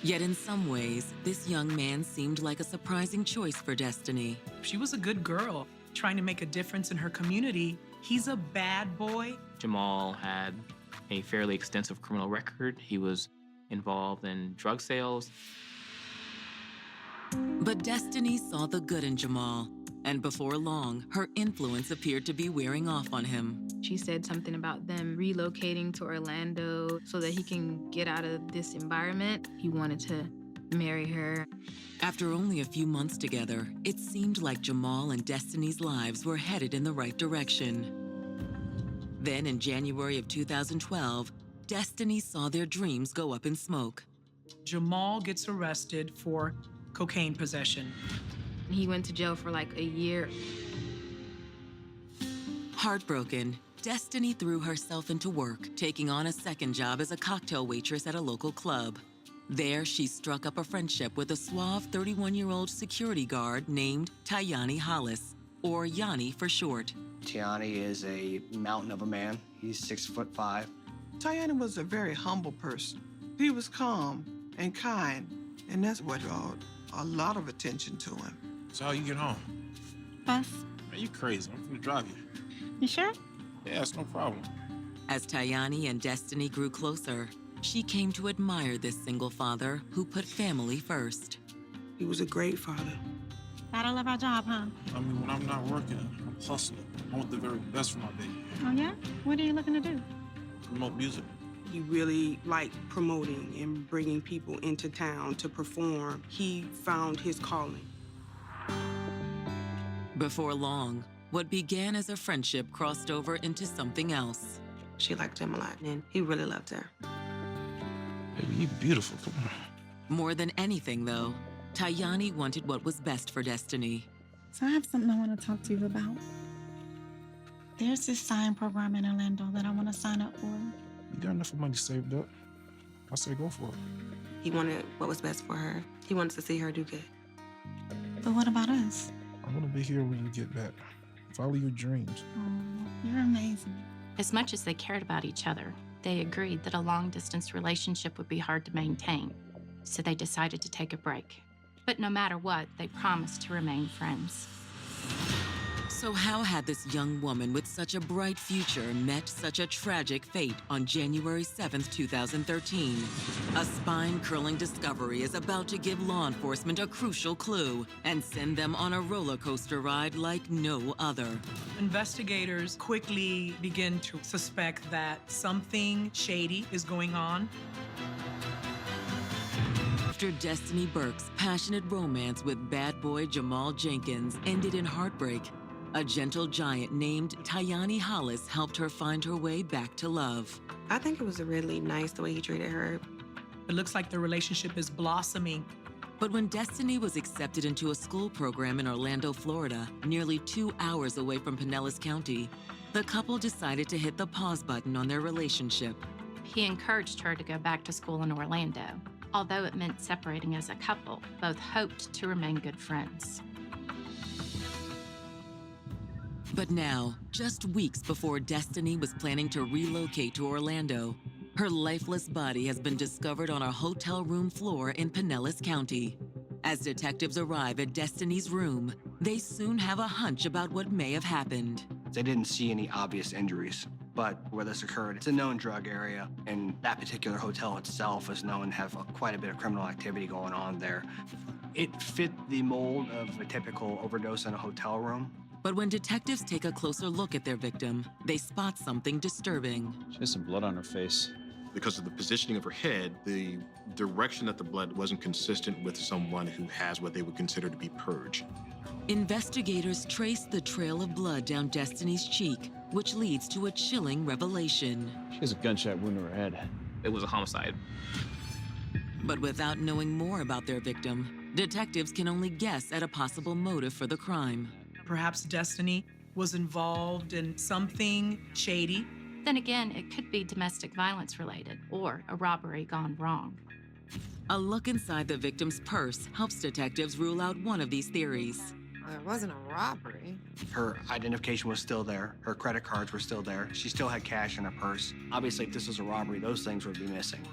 Yet in some ways, this young man seemed like a surprising choice for Destiny. She was a good girl, trying to make a difference in her community. He's a bad boy. Jamal had a fairly extensive criminal record. He was involved in drug sales. But Destiny saw the good in Jamal, and before long, her influence appeared to be wearing off on him. She said something about them relocating to Orlando so that he can get out of this environment. He wanted to marry her. After only a few months together, it seemed like Jamal and Destiny's lives were headed in the right direction. Then in January of 2012, Destiny saw their dreams go up in smoke. Jamal gets arrested for cocaine possession. He went to jail for like a year. Heartbroken, Destiny threw herself into work, taking on a second job as a cocktail waitress at a local club. There, she struck up a friendship with a suave 31-year-old security guard named Tayani Hollis. or Yanni for short. Tiani is a mountain of a man. He's 6'5". Tiani was a very humble person. He was calm and kind, and that's what brought a lot of attention to him. So how you get home? Bus. Man, you crazy. I'm gonna drive you. You sure? Yeah, it's no problem. As Tiani and Destiny grew closer, she came to admire this single father who put family first. He was a great father. Gotta love our job, huh? I mean, when I'm not working, I'm hustling. I want the very best for my baby. Oh, yeah? What are you looking to do? Promote music. He really liked promoting and bringing people into town to perform. He found his calling. Before long, what began as a friendship crossed over into something else. She liked him a lot, and he really loved her. Baby, you beautiful. Come on. More than anything, though, Tiani wanted what was best for Destiny. So I have something I want to talk to you about. There's this sign program in Orlando that I want to sign up for. You got enough money saved up. I say go for it. He wanted what was best for her. He wanted to see her do good. But what about us? I want to be here when you get back. Follow your dreams. Oh, you're amazing. As much as they cared about each other, they agreed that a long-distance relationship would be hard to maintain, so they decided to take a break. But no matter what, they promised to remain friends. So how had this young woman with such a bright future met such a tragic fate on January 7th, 2013? A spine-curling discovery is about to give law enforcement a crucial clue and send them on a roller coaster ride like no other. Investigators quickly begin to suspect that something shady is going on. After Destiny Burke's passionate romance with bad boy Jamal Jenkins ended in heartbreak, a gentle giant named Tiani Hollis helped her find her way back to love. I think it was really nice the way he treated her. It looks like the relationship is blossoming. But when Destiny was accepted into a school program in Orlando, Florida, nearly 2 hours away from Pinellas County, the couple decided to hit the pause button on their relationship. He encouraged her to go back to school in Orlando. Although it meant separating as a couple, both hoped to remain good friends. But now, just weeks before Destiny was planning to relocate to Orlando, her lifeless body has been discovered on a hotel room floor in Pinellas County. As detectives arrive at Destiny's room, they soon have a hunch about what may have happened. They didn't see any obvious injuries, but where this occurred, it's a known drug area, and that particular hotel itself is known to have quite a bit of criminal activity going on there. It fit the mold of a typical overdose in a hotel room. But when detectives take a closer look at their victim, they spot something disturbing. She has some blood on her face. Because of the positioning of her head, the direction of the blood wasn't consistent with someone who has what they would consider to be purge. Investigators trace the trail of blood down Destiny's cheek, which leads to a chilling revelation. She has a gunshot wound to her head. It was a homicide. But without knowing more about their victim, detectives can only guess at a possible motive for the crime. Perhaps Destiny was involved in something shady. Then again, it could be domestic violence related or a robbery gone wrong. A look inside the victim's purse helps detectives rule out one of these theories. Well, it wasn't a robbery. Her identification was still there. Her credit cards were still there. She still had cash in her purse. Obviously, if this was a robbery, those things would be missing.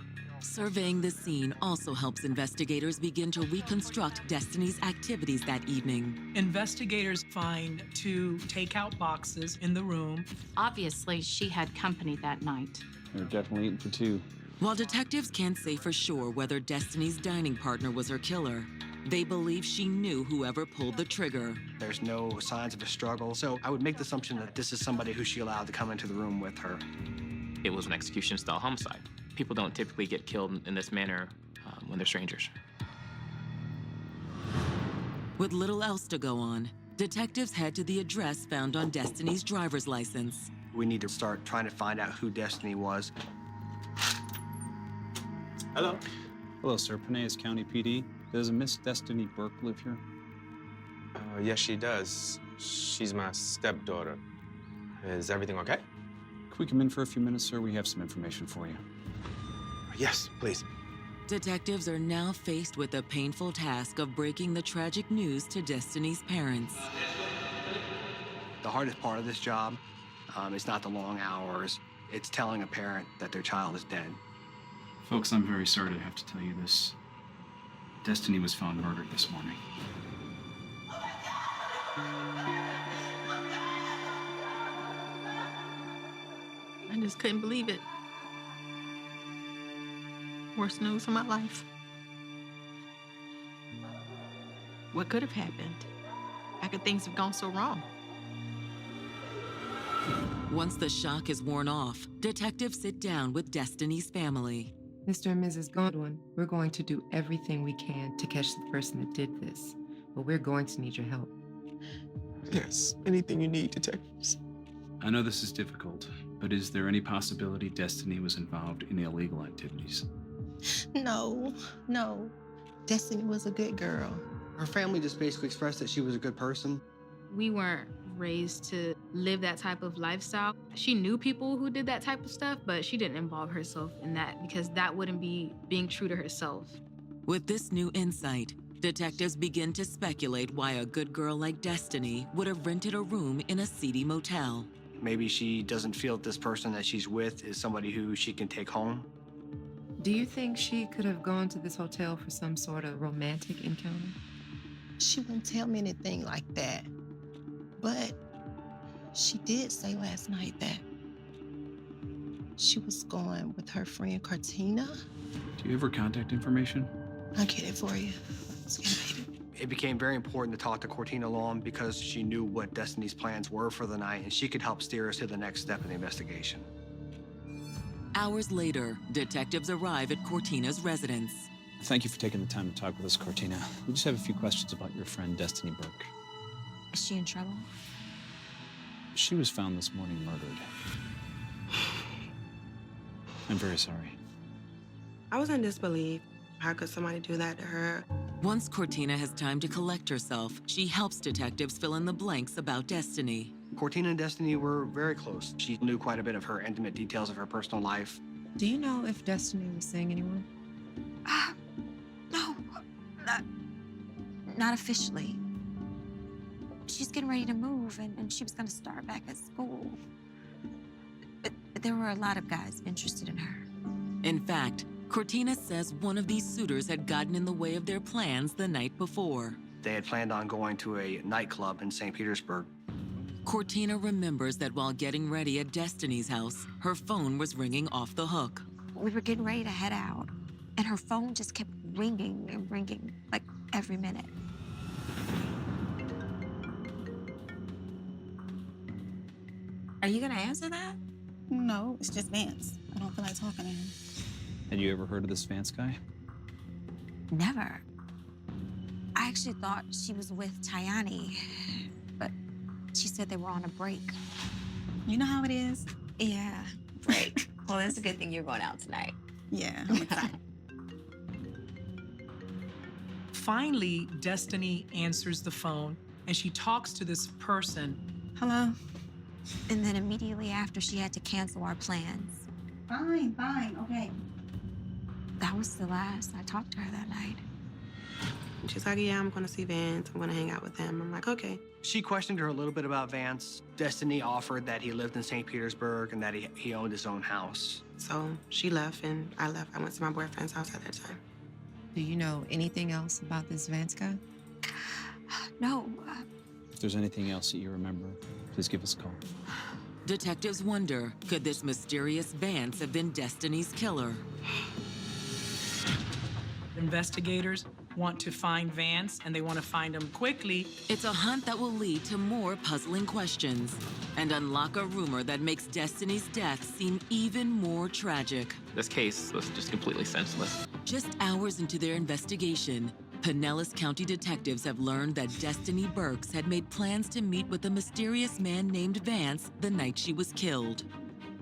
Surveying the scene also helps investigators begin to reconstruct Destiny's activities that evening. Investigators find 2 takeout boxes in the room. Obviously, she had company that night. They were definitely eating for 2. While detectives can't say for sure whether Destiny's dining partner was her killer, they believe she knew whoever pulled the trigger. There's no signs of a struggle, so I would make the assumption that this is somebody who she allowed to come into the room with her. It was an execution-style homicide. People don't typically get killed in this manner when they're strangers. With little else to go on, detectives head to the address found on Destiny's driver's license. We need to start trying to find out who Destiny was. Hello. Hello, sir. Pinellas County PD. Does a Miss Destiny Burke live here? Yes, she does. She's my stepdaughter. Is everything okay? Can we come in for a few minutes, sir? We have some information for you. Yes, please. Detectives are now faced with the painful task of breaking the tragic news to Destiny's parents. The hardest part of this job is not the long hours. It's telling a parent that their child is dead. Folks, I'm very sorry to have to tell you this. Destiny was found murdered this morning. I just couldn't believe it. Worst news of my life. What could have happened? How could things have gone so wrong? Once the shock is worn off, detectives sit down with Destiny's family. Mr. and Mrs. Godwin, we're going to do everything we can to catch the person that did this, but we're going to need your help. Yes, anything you need, detectives. I know this is difficult, but is there any possibility Destiny was involved in illegal activities? No. Destiny was a good girl. Her family just basically expressed that she was a good person. We weren't raised to live that type of lifestyle. She knew people who did that type of stuff, but she didn't involve herself in that because that wouldn't be being true to herself. With this new insight, detectives begin to speculate why a good girl like Destiny would have rented a room in a seedy motel. Maybe she doesn't feel that this person that she's with is somebody who she can take home. Do you think she could have gone to this hotel for some sort of romantic encounter? She wouldn't tell me anything like that. But she did say last night that she was going with her friend Cortina. Do you have her contact information? I'll get it for you. Baby. It became very important to talk to Cortina Long because she knew what Destiny's plans were for the night, and she could help steer us to the next step in the investigation. Hours later, detectives arrive at Cortina's residence. Thank you for taking the time to talk with us, Cortina. We just have a few questions about your friend, Destiny Burke. Is she in trouble? She was found this morning murdered. I'm very sorry. I was in disbelief. How could somebody do that to her? Once Cortina has time to collect herself, she helps detectives fill in the blanks about Destiny. Cortina and Destiny were very close. She knew quite a bit of her intimate details of her personal life. Do you know if Destiny was seeing anyone? No, not officially. She's getting ready to move, and she was going to start back at school. But there were a lot of guys interested in her. In fact, Cortina says one of these suitors had gotten in the way of their plans the night before. They had planned on going to a nightclub in St. Petersburg. Cortina remembers that while getting ready at Destiny's house, her phone was ringing off the hook. We were getting ready to head out, and her phone just kept ringing and ringing, like every minute. Are you gonna answer that? No, it's just Vance. I don't feel like talking to him. Had you ever heard of this Vance guy? Never. I actually thought she was with Tayani, but she said they were on a break. You know how it is? Yeah, break. Well, that's a good thing you're going out tonight. Yeah, I'm excited. Finally, Destiny answers the phone, and she talks to this person. Hello? And then immediately after, she had to cancel our plans. Fine, okay. That was the last I talked to her that night. She's like, yeah, I'm going to see Vance. I'm going to hang out with him. I'm like, okay. She questioned her a little bit about Vance. Destiny offered that he lived in St. Petersburg and that he owned his own house. So she left, and I left. I went to my boyfriend's house at that time. Do you know anything else about this Vance guy? No. If there's anything else that you remember, please give us a call. Detectives wonder, could this mysterious Vance have been Destiny's killer? Investigators want to find Vance, and they want to find him quickly. It's a hunt that will lead to more puzzling questions and unlock a rumor that makes Destiny's death seem even more tragic. This case was just completely senseless. Just hours into their investigation, Pinellas County detectives have learned that Destiny Burks had made plans to meet with a mysterious man named Vance the night she was killed.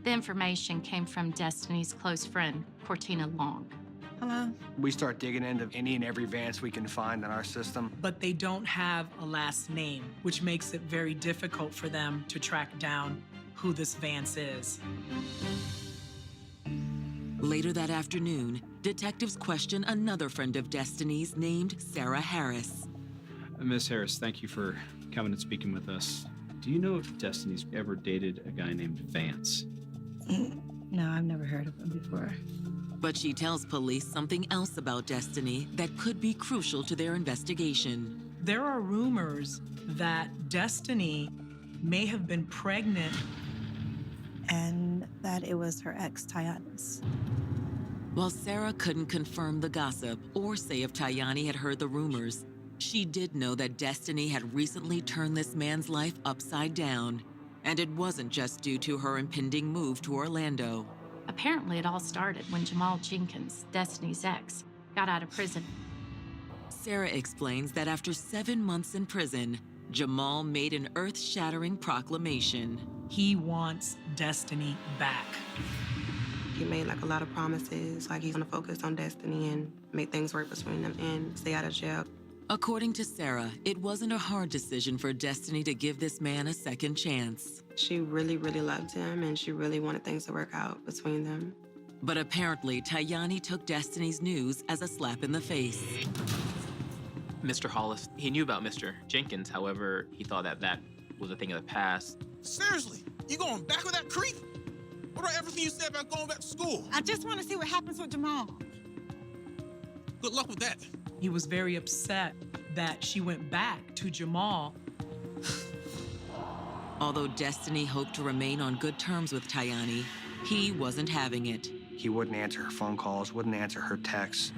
The information came from Destiny's close friend, Cortina Long. Hello? We start digging into any and every Vance we can find in our system. But they don't have a last name, which makes it very difficult for them to track down who this Vance is. Later that afternoon, detectives question another friend of Destiny's named Sarah Harris. Miss Harris, thank you for coming and speaking with us. Do you know if Destiny's ever dated a guy named Vance? No, I've never heard of him before. But she tells police something else about Destiny that could be crucial to their investigation. There are rumors that Destiny may have been pregnant. And that it was her ex, Tayani's. While Sarah couldn't confirm the gossip or say if Tayani had heard the rumors, she did know that Destiny had recently turned this man's life upside down. And it wasn't just due to her impending move to Orlando. Apparently, it all started when Jamal Jenkins, Destiny's ex, got out of prison. Sarah explains that after 7 months in prison, Jamal made an earth-shattering proclamation. He wants Destiny back. He made like a lot of promises, like he's gonna focus on Destiny and make things work between them and stay out of jail. According to Sarah, it wasn't a hard decision for Destiny to give this man a second chance. She really, really loved him and she really wanted things to work out between them. But apparently, Tayani took Destiny's news as a slap in the face. Mr. Hollis, he knew about Mr. Jenkins. However, he thought that that was a thing of the past. Seriously, you going back with that creep? What about everything you said about going back to school? I just want to see what happens with Jamal. Good luck with that. He was very upset that she went back to Jamal. Although Destiny hoped to remain on good terms with Tayani, he wasn't having it. He wouldn't answer her phone calls, wouldn't answer her texts.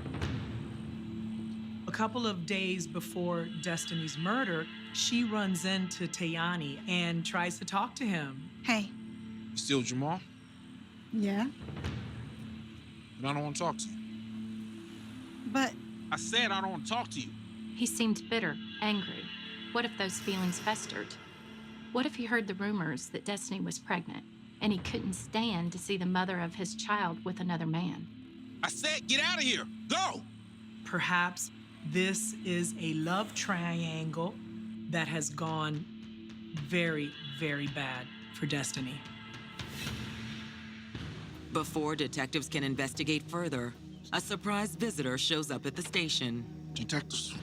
A couple of days before Destiny's murder, she runs into Tayani and tries to talk to him. Hey. You still Jamal? Yeah? And I don't want to talk to you. But I said I don't want to talk to you. He seemed bitter, angry. What if those feelings festered? What if he heard the rumors that Destiny was pregnant and he couldn't stand to see the mother of his child with another man? I said get out of here. Go! Perhaps this is a love triangle that has gone very, very bad for Destiny. Before detectives can investigate further, a surprise visitor shows up at the station. Detectives,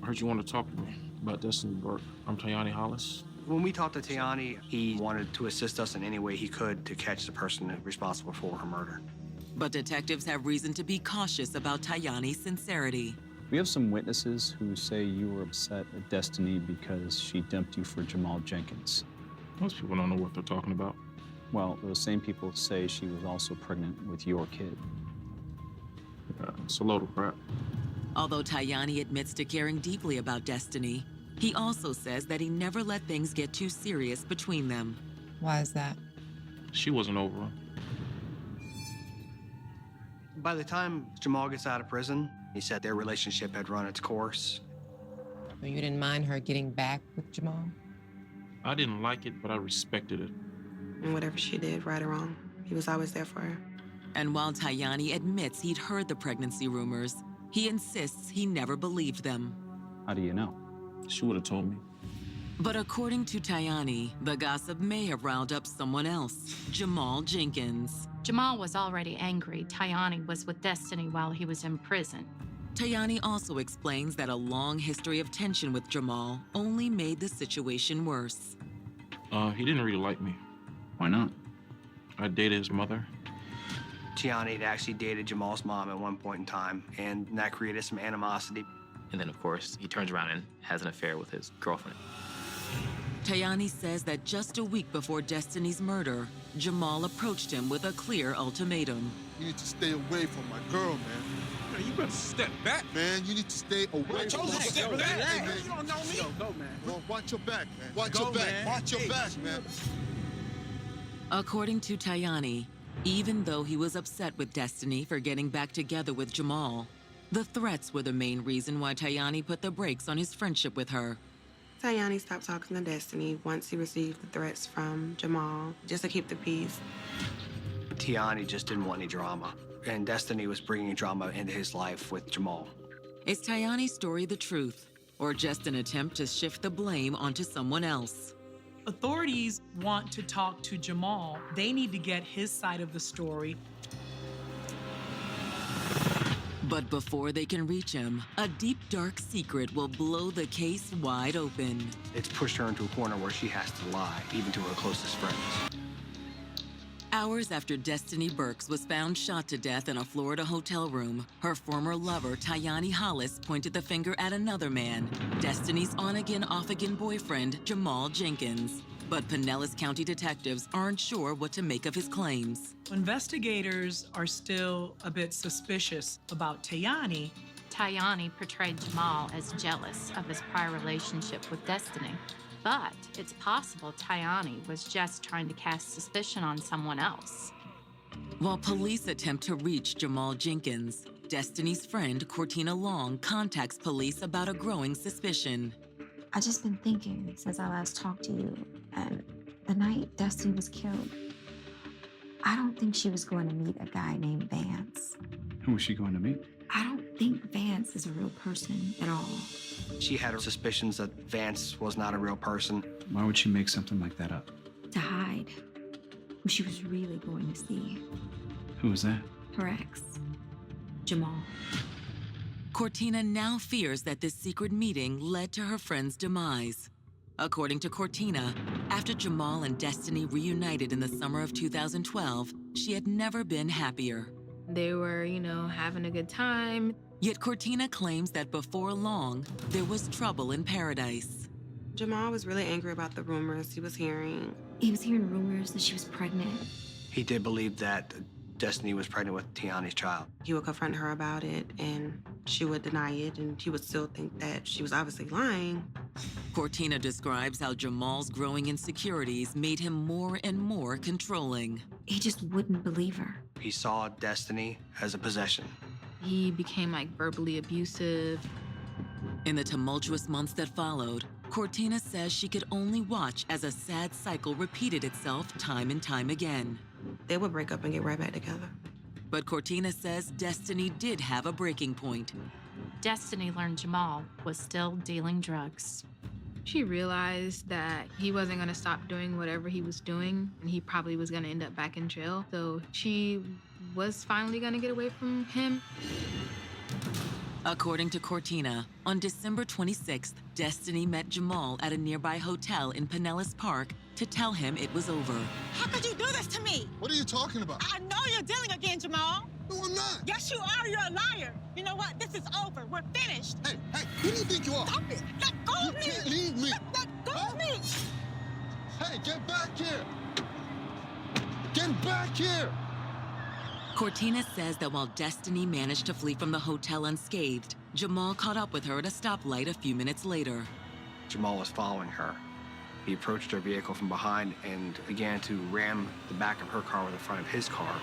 I heard you want to talk to me about Destiny Burke. I'm Tayani Hollis. When we talked to Tayani, he wanted to assist us in any way he could to catch the person responsible for her murder. But detectives have reason to be cautious about Tayani's sincerity. We have some witnesses who say you were upset at Destiny because she dumped you for Jamal Jenkins. Most people don't know what they're talking about. Well, those same people say she was also pregnant with your kid. It's a load of crap. Although Tayani admits to caring deeply about Destiny, he also says that he never let things get too serious between them. Why is that? She wasn't over him. By the time Jamal gets out of prison, he said their relationship had run its course. So you didn't mind her getting back with Jamal? I didn't like it, but I respected it. And whatever she did, right or wrong, he was always there for her. And while Tayani admits he'd heard the pregnancy rumors, he insists he never believed them. How do you know? She would have told me. But according to Tayani, the gossip may have riled up someone else, Jamal Jenkins. Jamal was already angry Tayani was with Destiny while he was in prison. Tayani also explains that a long history of tension with Jamal only made the situation worse. He didn't really like me. Why not? I dated his mother. Tayani had actually dated Jamal's mom at one point in time, and that created some animosity. And then, of course, he turns around and has an affair with his girlfriend. Tayani says that just a week before Destiny's murder, Jamal approached him with a clear ultimatum. You need to stay away from my girl, man. Man, you better step back. Man, you need to stay away from my step girl. back. Hey, man. You don't know me. Go, man. Well, watch your back, man. Watch Go, your back. man. Watch your Hey. back, man. According to Tayani, even though he was upset with Destiny for getting back together with Jamal, the threats were the main reason why Tayani put the brakes on his friendship with her. Tayani stopped talking to Destiny once he received the threats from Jamal, just to keep the peace. Tayani just didn't want any drama, and Destiny was bringing drama into his life with Jamal. Is Tayani's story the truth, or just an attempt to shift the blame onto someone else? Authorities want to talk to Jamal. They need to get his side of the story. But before they can reach him, a deep, dark secret will blow the case wide open. It's pushed her into a corner where she has to lie, even to her closest friends. Hours after Destiny Burks was found shot to death in a Florida hotel room, her former lover, Tayani Hollis, pointed the finger at another man, Destiny's on-again, off-again boyfriend, Jamal Jenkins. But Pinellas County detectives aren't sure what to make of his claims. Investigators are still a bit suspicious about Tayani. Tayani portrayed Jamal as jealous of his prior relationship with Destiny. But it's possible Tayani was just trying to cast suspicion on someone else. While police attempt to reach Jamal Jenkins, Destiny's friend, Cortina Long, contacts police about a growing suspicion. I just been thinking since I last talked to you, and the night Destiny was killed, I don't think she was going to meet a guy named Vance. Who was she going to meet? I don't think Vance is a real person at all. She had her suspicions that Vance was not a real person. Why would she make something like that up? To hide who she was really going to see. Who was that? Her ex, Jamal. Cortina now fears that this secret meeting led to her friend's demise. According to Cortina, after Jamal and Destiny reunited in the summer of 2012, she had never been happier. They were, having a good time. Yet Cortina claims that before long, there was trouble in paradise. Jamal was really angry about the rumors he was hearing. He was hearing rumors that she was pregnant. He did believe that Destiny was pregnant with Tiani's child. He would confront her about it, and she would deny it, and he would still think that she was obviously lying. Cortina describes how Jamal's growing insecurities made him more and more controlling. He just wouldn't believe her. He saw Destiny as a possession. He became verbally abusive. In the tumultuous months that followed, Cortina says she could only watch as a sad cycle repeated itself time and time again. They would break up and get right back together. But Cortina says Destiny did have a breaking point. Destiny learned Jamal was still dealing drugs. She realized that he wasn't going to stop doing whatever he was doing, and he probably was going to end up back in jail. So she was finally going to get away from him. According to Cortina, on December 26th, Destiny met Jamal at a nearby hotel in Pinellas Park to tell him it was over. How could you do this to me? What are you talking about? I know you're dealing again, Jamal. No, I'm not. Yes, you are. You're a liar. You know what? This is over. We're finished. Hey, who do you think you are? Stop it. Let go of me. You can't leave me. Let go of me. Hey, get back here. Get back here. Cortina says that while Destiny managed to flee from the hotel unscathed, Jamal caught up with her at a stoplight a few minutes later. Jamal was following her. He approached her vehicle from behind and began to ram the back of her car with the front of his car,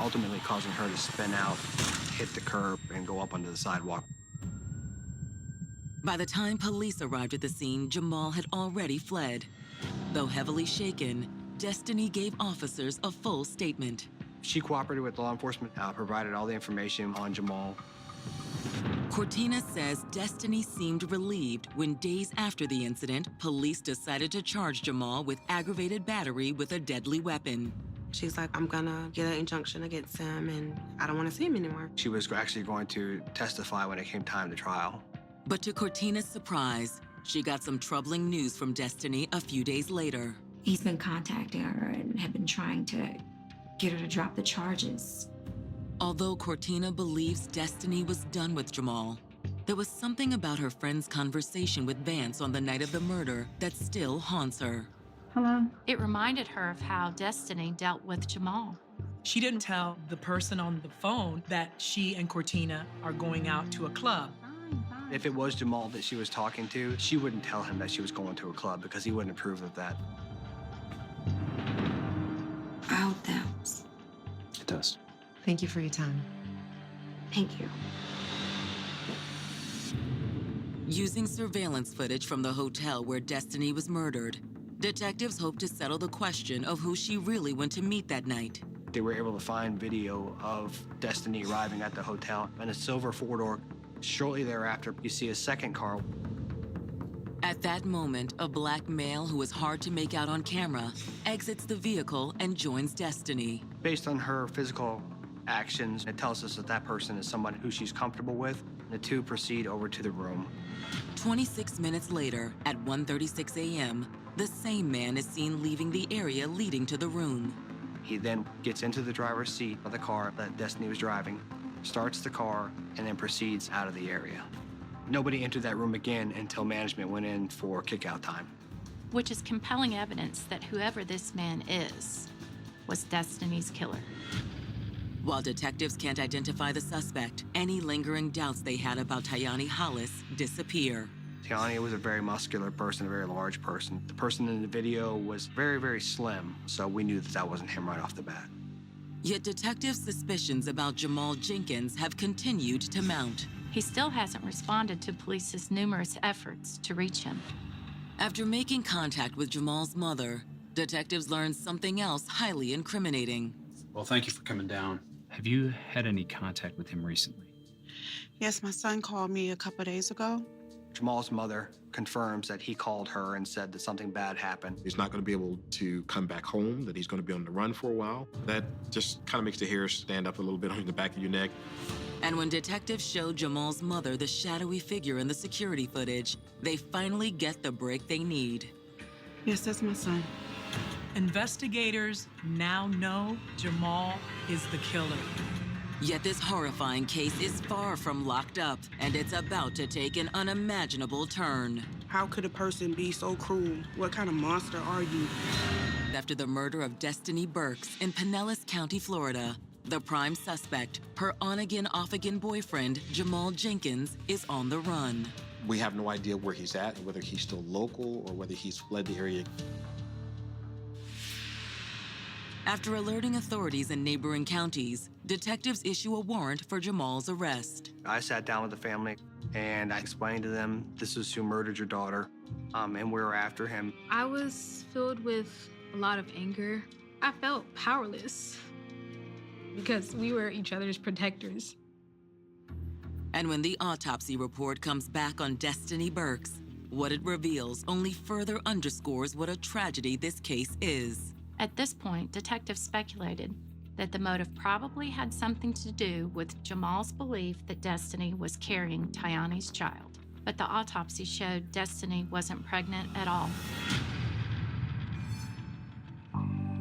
ultimately causing her to spin out, hit the curb, and go up onto the sidewalk. By the time police arrived at the scene, Jamal had already fled. Though heavily shaken, Destiny gave officers a full statement. She cooperated with law enforcement, provided all the information on Jamal. Cortina says Destiny seemed relieved when days after the incident, police decided to charge Jamal with aggravated battery with a deadly weapon. She's like, I'm gonna get an injunction against him, and I don't want to see him anymore. She was actually going to testify when it came time to trial. But to Cortina's surprise, she got some troubling news from Destiny a few days later. He's been contacting her and had been trying to get her to drop the charges. Although Cortina believes Destiny was done with Jamal, there was something about her friend's conversation with Vance on the night of the murder that still haunts her. Hello? It reminded her of how Destiny dealt with Jamal. She didn't tell the person on the phone that she and Cortina are going out to a club. If it was Jamal that she was talking to, she wouldn't tell him that she was going to a club because he wouldn't approve of that. I hope that helps. It does. Thank you for your time. Thank you. Using surveillance footage from the hotel where Destiny was murdered, detectives hope to settle the question of who she really went to meet that night. They were able to find video of Destiny arriving at the hotel in a silver four-door. Shortly thereafter, you see a second car. At that moment, a black male who is hard to make out on camera exits the vehicle and joins Destiny. Based on her physical actions. It tells us that that person is someone who she's comfortable with. The two proceed over to the room. 26 minutes later, at 1:36 a.m., the same man is seen leaving the area leading to the room. He then gets into the driver's seat of the car that Destiny was driving, starts the car, and then proceeds out of the area. Nobody entered that room again until management went in for kick-out time. Which is compelling evidence that whoever this man is was Destiny's killer. While detectives can't identify the suspect, any lingering doubts they had about Tyani Hollis disappear. Tyani was a very muscular person, a very large person. The person in the video was very, very slim, so we knew that that wasn't him right off the bat. Yet detectives' suspicions about Jamal Jenkins have continued to mount. He still hasn't responded to police's numerous efforts to reach him. After making contact with Jamal's mother, detectives learned something else highly incriminating. Well, thank you for coming down. Have you had any contact with him recently? Yes, my son called me a couple days ago. Jamal's mother confirms that he called her and said that something bad happened. He's not going to be able to come back home, that he's going to be on the run for a while. That just kind of makes the hairs stand up a little bit on the back of your neck. And when detectives show Jamal's mother the shadowy figure in the security footage, they finally get the break they need. Yes, that's my son. Investigators now know Jamal is the killer. Yet this horrifying case is far from locked up, and it's about to take an unimaginable turn. How could a person be so cruel? What kind of monster are you? After the murder of Destiny Burks in Pinellas County, Florida, the prime suspect, her on-again, off-again boyfriend, Jamal Jenkins, is on the run. We have no idea where he's at, whether he's still local or whether he's fled the area. After alerting authorities in neighboring counties, detectives issue a warrant for Jamal's arrest. I sat down with the family and I explained to them, this is who murdered your daughter, and we were after him. I was filled with a lot of anger. I felt powerless because we were each other's protectors. And when the autopsy report comes back on Destiny Burks, what it reveals only further underscores what a tragedy this case is. At this point, detectives speculated that the motive probably had something to do with Jamal's belief that Destiny was carrying Tyani's child. But the autopsy showed Destiny wasn't pregnant at all.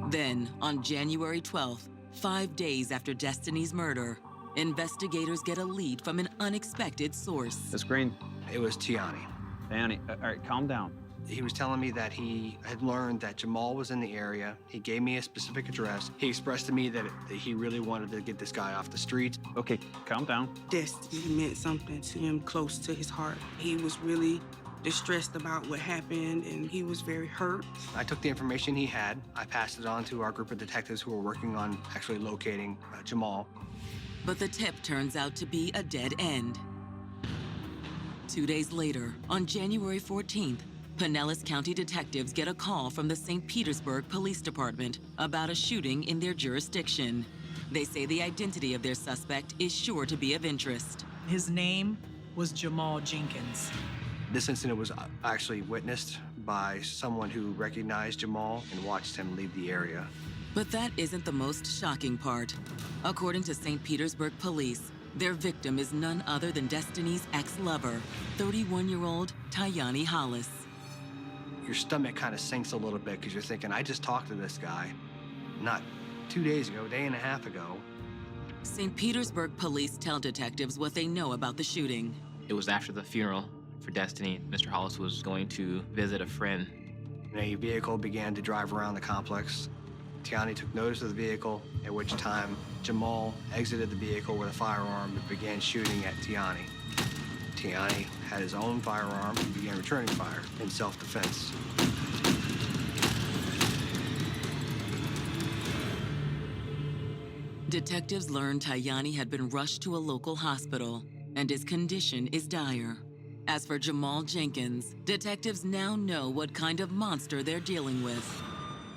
Then, on January 12th, 5 days after Destiny's murder, investigators get a lead from an unexpected source. Miss Green. It was Tyani. Danny, all right, calm down. He was telling me that he had learned that Jamal was in the area. He gave me a specific address. He expressed to me that he really wanted to get this guy off the street. Okay, calm down. Destiny meant something to him, close to his heart. He was really distressed about what happened, and he was very hurt. I took the information he had. I passed it on to our group of detectives who were working on actually locating Jamal. But the tip turns out to be a dead end. 2 days later, on January 14th, Pinellas County detectives get a call from the St. Petersburg Police Department about a shooting in their jurisdiction. They say the identity of their suspect is sure to be of interest. His name was Jamal Jenkins. This incident was actually witnessed by someone who recognized Jamal and watched him leave the area. But that isn't the most shocking part. According to St. Petersburg police, their victim is none other than Destiny's ex-lover, 31-year-old Tyani Hollis. Your stomach kind of sinks a little bit because you're thinking, I just talked to this guy not 2 days ago, a day and a half ago. St. Petersburg police tell detectives what they know about the shooting. It was after the funeral for Destiny. Mr. Hollis was going to visit a friend. A vehicle began to drive around the complex. Tyani took notice of the vehicle, at which time Jamal exited the vehicle with a firearm and began shooting at Tyani. Tyani had his own firearm and began returning fire in self-defense. Detectives learned Tyani had been rushed to a local hospital, and his condition is dire. As for Jamal Jenkins, detectives now know what kind of monster they're dealing with.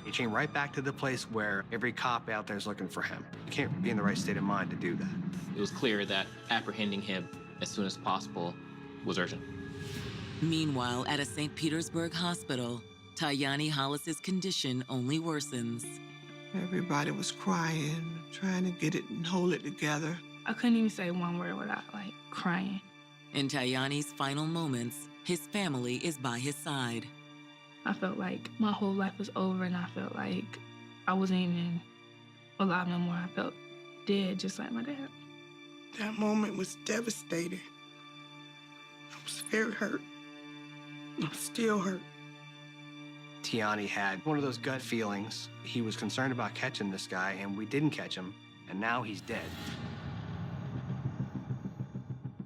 He came right back to the place where every cop out there is looking for him. You can't be in the right state of mind to do that. It was clear that apprehending him as soon as possible was urgent. Meanwhile, at a St. Petersburg hospital, Tyani Hollis's condition only worsens. Everybody was crying, trying to get it and hold it together. I couldn't even say one word without, crying. In Tyani's final moments, his family is by his side. I felt like my whole life was over, and I felt like I wasn't even alive no more. I felt dead, just like my dad. That moment was devastating. I was very hurt. I'm still hurt. Tiani had one of those gut feelings. He was concerned about catching this guy, and we didn't catch him, and now he's dead.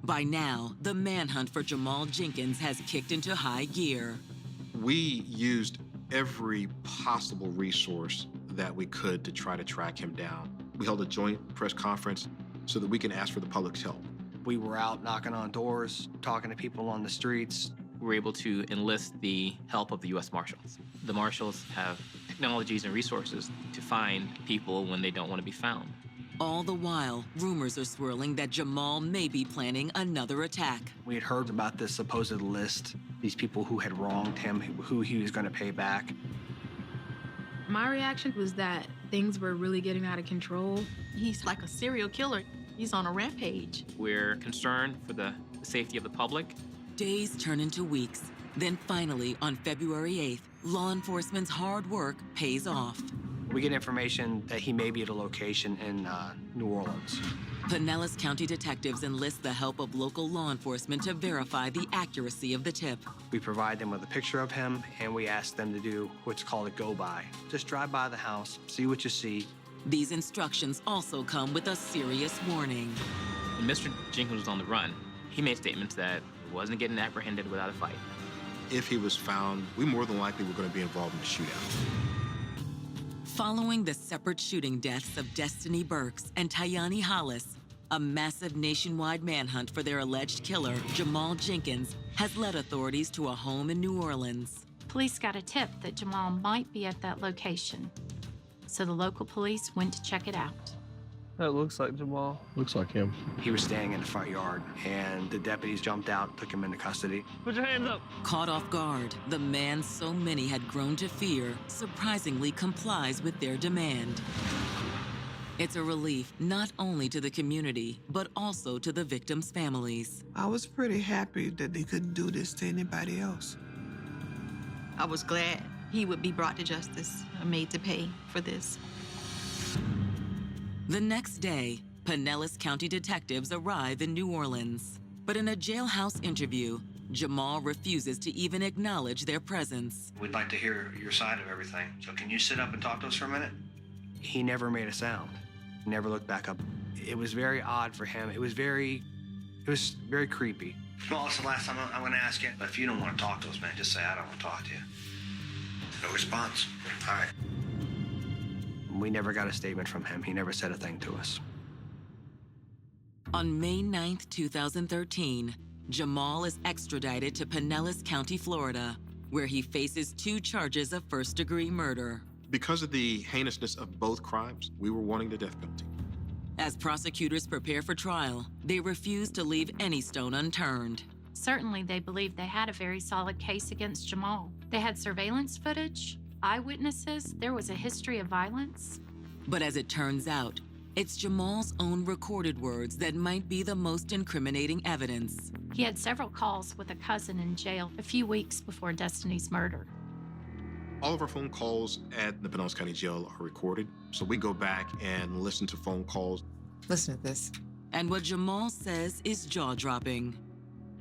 By now, the manhunt for Jamal Jenkins has kicked into high gear. We used every possible resource that we could to try to track him down. We held a joint press conference so that we can ask for the public's help. We were out knocking on doors, talking to people on the streets. We were able to enlist the help of the U.S. Marshals. The Marshals have technologies and resources to find people when they don't want to be found. All the while, rumors are swirling that Jamal may be planning another attack. We had heard about this supposed list, these people who had wronged him, who he was going to pay back. My reaction was that things were really getting out of control. He's like a serial killer. He's on a rampage. We're concerned for the safety of the public. Days turn into weeks. Then finally, on February 8th, law enforcement's hard work pays off. We get information that he may be at a location in New Orleans. Pinellas County detectives enlist the help of local law enforcement to verify the accuracy of the tip. We provide them with a picture of him, and we ask them to do what's called a go-by. Just drive by the house, see what you see. These instructions also come with a serious warning. When Mr. Jenkins was on the run, he made statements that he wasn't getting apprehended without a fight. If he was found, we more than likely were going to be involved in the shootout. Following the separate shooting deaths of Destiny Burks and Tyani Hollis, a massive nationwide manhunt for their alleged killer, Jamal Jenkins, has led authorities to a home in New Orleans. Police got a tip that Jamal might be at that location, so the local police went to check it out. That looks like Jamal. Looks like him. He was standing in the front yard, and the deputies jumped out, took him into custody. Put your hands up. Caught off guard, the man so many had grown to fear surprisingly complies with their demand. It's a relief not only to the community, but also to the victims' families. I was pretty happy that they couldn't do this to anybody else. I was glad he would be brought to justice, made to pay for this. The next day, Pinellas County detectives arrive in New Orleans. But in a jailhouse interview, Jamal refuses to even acknowledge their presence. We'd like to hear your side of everything. So can you sit up and talk to us for a minute? He never made a sound. He never looked back up. It was very odd for him. It was very creepy. Well, it's the last time I'm going to ask you. But if you don't want to talk to us, man, just say, I don't want to talk to you. No response. All right. We never got a statement from him. He never said a thing to us. On May 9th, 2013, Jamal is extradited to Pinellas County, Florida, where he faces 2 charges of first-degree murder. Because of the heinousness of both crimes, we were wanting the death penalty. As prosecutors prepare for trial, they refuse to leave any stone unturned. Certainly, they believed they had a very solid case against Jamal. They had surveillance footage, eyewitnesses, there was a history of violence. But as it turns out, it's Jamal's own recorded words that might be the most incriminating evidence. He had several calls with a cousin in jail a few weeks before Destiny's murder. All of our phone calls at the Pinellas County Jail are recorded, so we go back and listen to phone calls. Listen to this. And what Jamal says is jaw-dropping.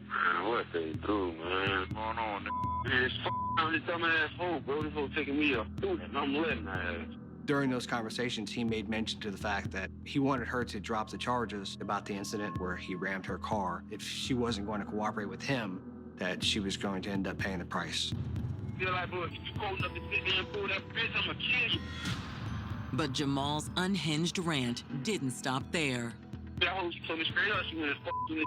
Man, what they do, man? What's going on? Man, this dumbass fool, bro. This fool taking me up through and I'm letting my ass. During those conversations, he made mention to the fact that he wanted her to drop the charges about the incident where he rammed her car. If she wasn't going to cooperate with him, that she was going to end up paying the price. Feel like, bro, if you cold enough to sit there and pull that bitch, I'm gonna kill you. But Jamal's unhinged rant didn't stop there. That hoe, she told me straight up, she went and fucked with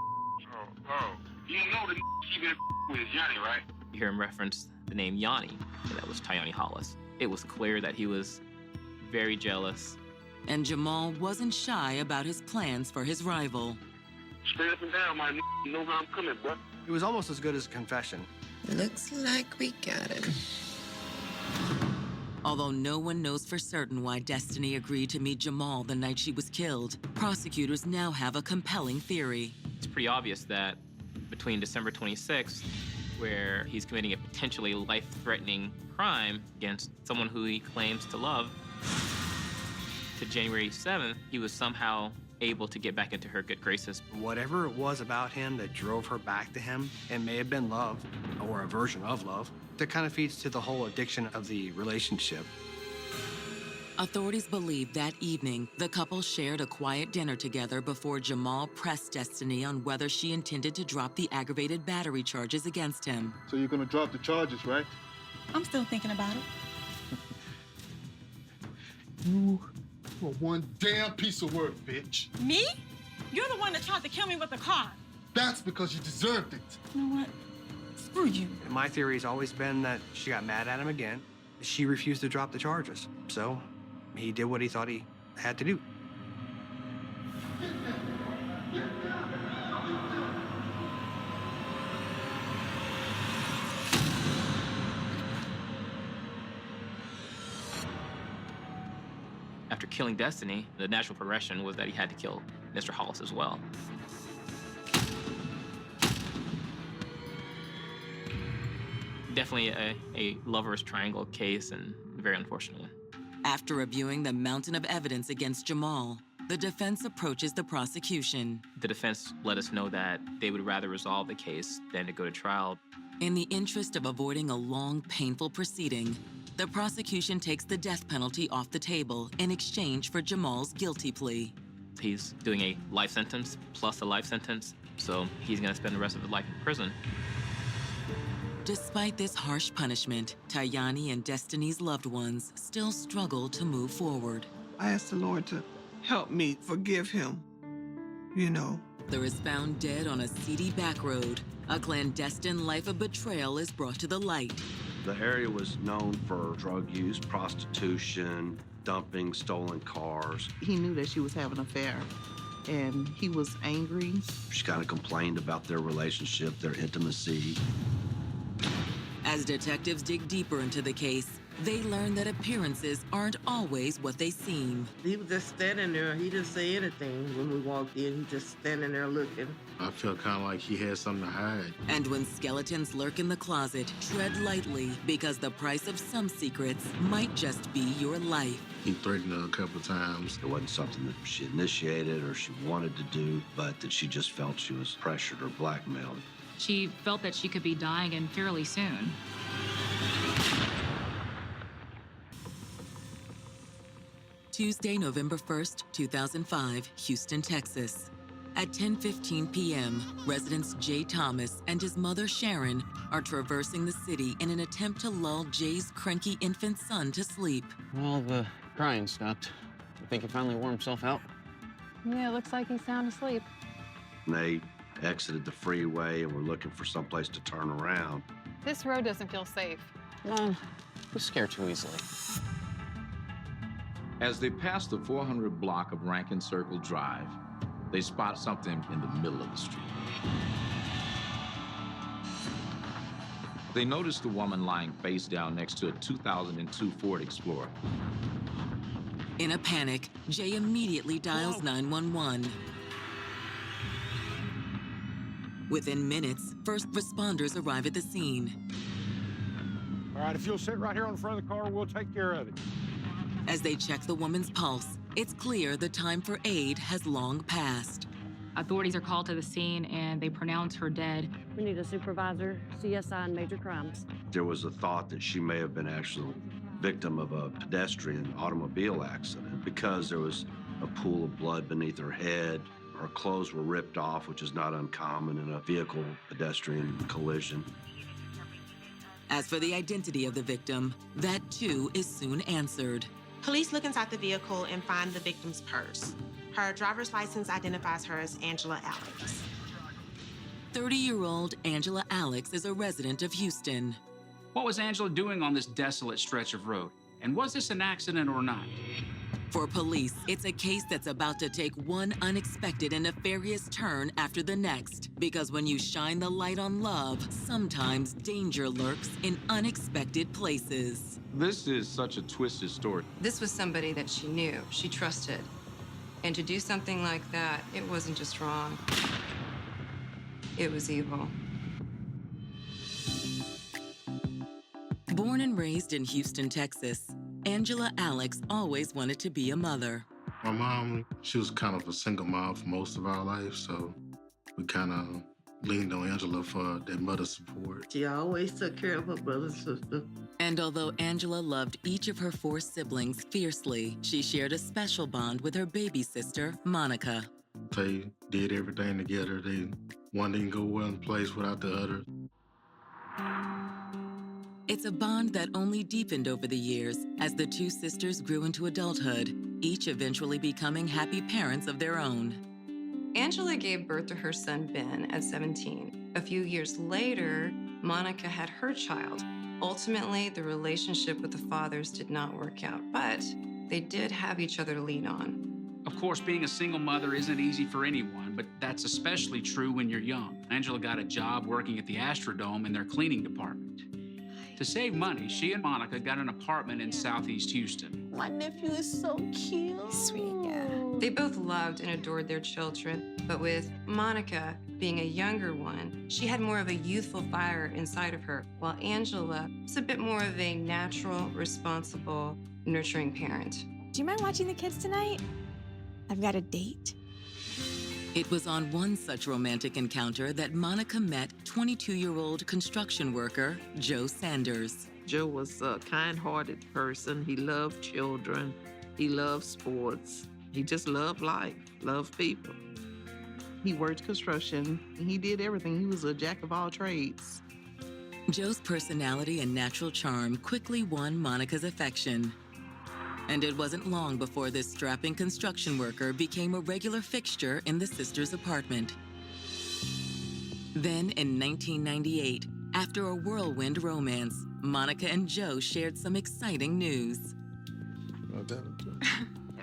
Oh. You know the she been with Yanni, right? You hear him reference the name Yanni, and that was Tyani Hollis. It was clear that he was very jealous. And Jamal wasn't shy about his plans for his rival. Straight up and down, my you know how I'm coming, bro. It was almost as good as a confession. Looks like we got him. Although no one knows for certain why Destiny agreed to meet Jamal the night she was killed, prosecutors now have a compelling theory. It's pretty obvious that between December 26th, where he's committing a potentially life-threatening crime against someone who he claims to love, to January 7th, he was somehow able to get back into her good graces. Whatever it was about him that drove her back to him, it may have been love, or a version of love, that kind of feeds to the whole addiction of the relationship. Authorities believe that evening, the couple shared a quiet dinner together before Jamal pressed Destiny on whether she intended to drop the aggravated battery charges against him. So you're gonna drop the charges, right? I'm still thinking about it. You are one damn piece of work, bitch. Me? You're the one that tried to kill me with a car. That's because you deserved it. You know what? Screw you. My theory has always been that she got mad at him again. She refused to drop the charges. So he did what he thought he had to do. After killing Destiny, the natural progression was that he had to kill Mr. Hollis as well. Definitely a lover's triangle case, and a very unfortunate one. After reviewing the mountain of evidence against Jamal, the defense approaches the prosecution. The defense let us know that they would rather resolve the case than to go to trial. In the interest of avoiding a long, painful proceeding, the prosecution takes the death penalty off the table in exchange for Jamal's guilty plea. He's doing a life sentence plus a life sentence, so he's gonna spend the rest of his life in prison. Despite this harsh punishment, Tayani and Destiny's loved ones still struggle to move forward. I asked the Lord to help me forgive him, you know. There is found dead on a seedy back road. A clandestine life of betrayal is brought to the light. The area was known for drug use, prostitution, dumping stolen cars. He knew that she was having an affair, and he was angry. She kind of complained about their relationship, their intimacy. As detectives dig deeper into the case, they learn that appearances aren't always what they seem. He was just standing there. He didn't say anything when we walked in. He just standing there looking. I felt kind of like he had something to hide. And when skeletons lurk in the closet, tread lightly, because the price of some secrets might just be your life. He threatened her a couple of times. It wasn't something that she initiated or she wanted to do, but that she just felt she was pressured or blackmailed. She felt that she could be dying and fairly soon. Tuesday, November 1st, 2005, Houston, Texas. At 10:15 p.m., residents Jay Thomas and his mother Sharon are traversing the city in an attempt to lull Jay's cranky infant son to sleep. Well, the crying stopped. You think he finally wore himself out? Yeah, it looks like he's sound asleep. And they exited the freeway and were looking for someplace to turn around. This road doesn't feel safe. No, we scare too easily. As they pass the 400 block of Rankin Circle Drive, they spot something in the middle of the street. They notice the woman lying face down next to a 2002 Ford Explorer. In a panic, Jay immediately dials 911. Within minutes, first responders arrive at the scene. All right, if you'll sit right here on the front of the car, we'll take care of it. As they check the woman's pulse, it's clear the time for aid has long passed. Authorities are called to the scene and they pronounce her dead. We need a supervisor, CSI, and major crimes. There was a thought that she may have been actually victim of a pedestrian automobile accident because there was a pool of blood beneath her head. Her clothes were ripped off, which is not uncommon in a vehicle-pedestrian collision. As for the identity of the victim, that too is soon answered. Police look inside the vehicle and find the victim's purse. Her driver's license identifies her as Angela Alex. 30-year-old Angela Alex is a resident of Houston. What was Angela doing on this desolate stretch of road? And was this an accident or not? For police, it's a case that's about to take one unexpected and nefarious turn after the next. Because when you shine the light on love, sometimes danger lurks in unexpected places. This is such a twisted story. This was somebody that she knew, she trusted. And to do something like that, it wasn't just wrong. It was evil. Born and raised in Houston, Texas, Angela Alex always wanted to be a mother. My mom, she was kind of a single mom for most of our life, so we kind of leaned on Angela for that mother support. She always took care of her brother and sister. And although Angela loved each of her 4 siblings fiercely, she shared a special bond with her baby sister, Monica. They did everything together. One didn't go one place without the other. It's a bond that only deepened over the years as the 2 sisters grew into adulthood, each eventually becoming happy parents of their own. Angela gave birth to her son, Ben, at 17. A few years later, Monica had her child. Ultimately, the relationship with the fathers did not work out, but they did have each other to lean on. Of course, being a single mother isn't easy for anyone, but that's especially true when you're young. Angela got a job working at the Astrodome in their cleaning department. To save money, she and Monica got an apartment in Southeast Houston. My nephew is so cute. Sweet, yeah. They both loved and adored their children, but with Monica being a younger one, she had more of a youthful fire inside of her, while Angela was a bit more of a natural, responsible, nurturing parent. Do you mind watching the kids tonight? I've got a date. It was on one such romantic encounter that Monica met 22-year-old construction worker Joe Sanders. Joe was a kind-hearted person. He loved children. He loved sports. He just loved life, loved people. He worked construction. He did everything. He was a jack of all trades. Joe's personality and natural charm quickly won Monica's affection. And it wasn't long before this strapping construction worker became a regular fixture in the sisters' apartment. Then, in 1998, after a whirlwind romance, Monica and Joe shared some exciting news.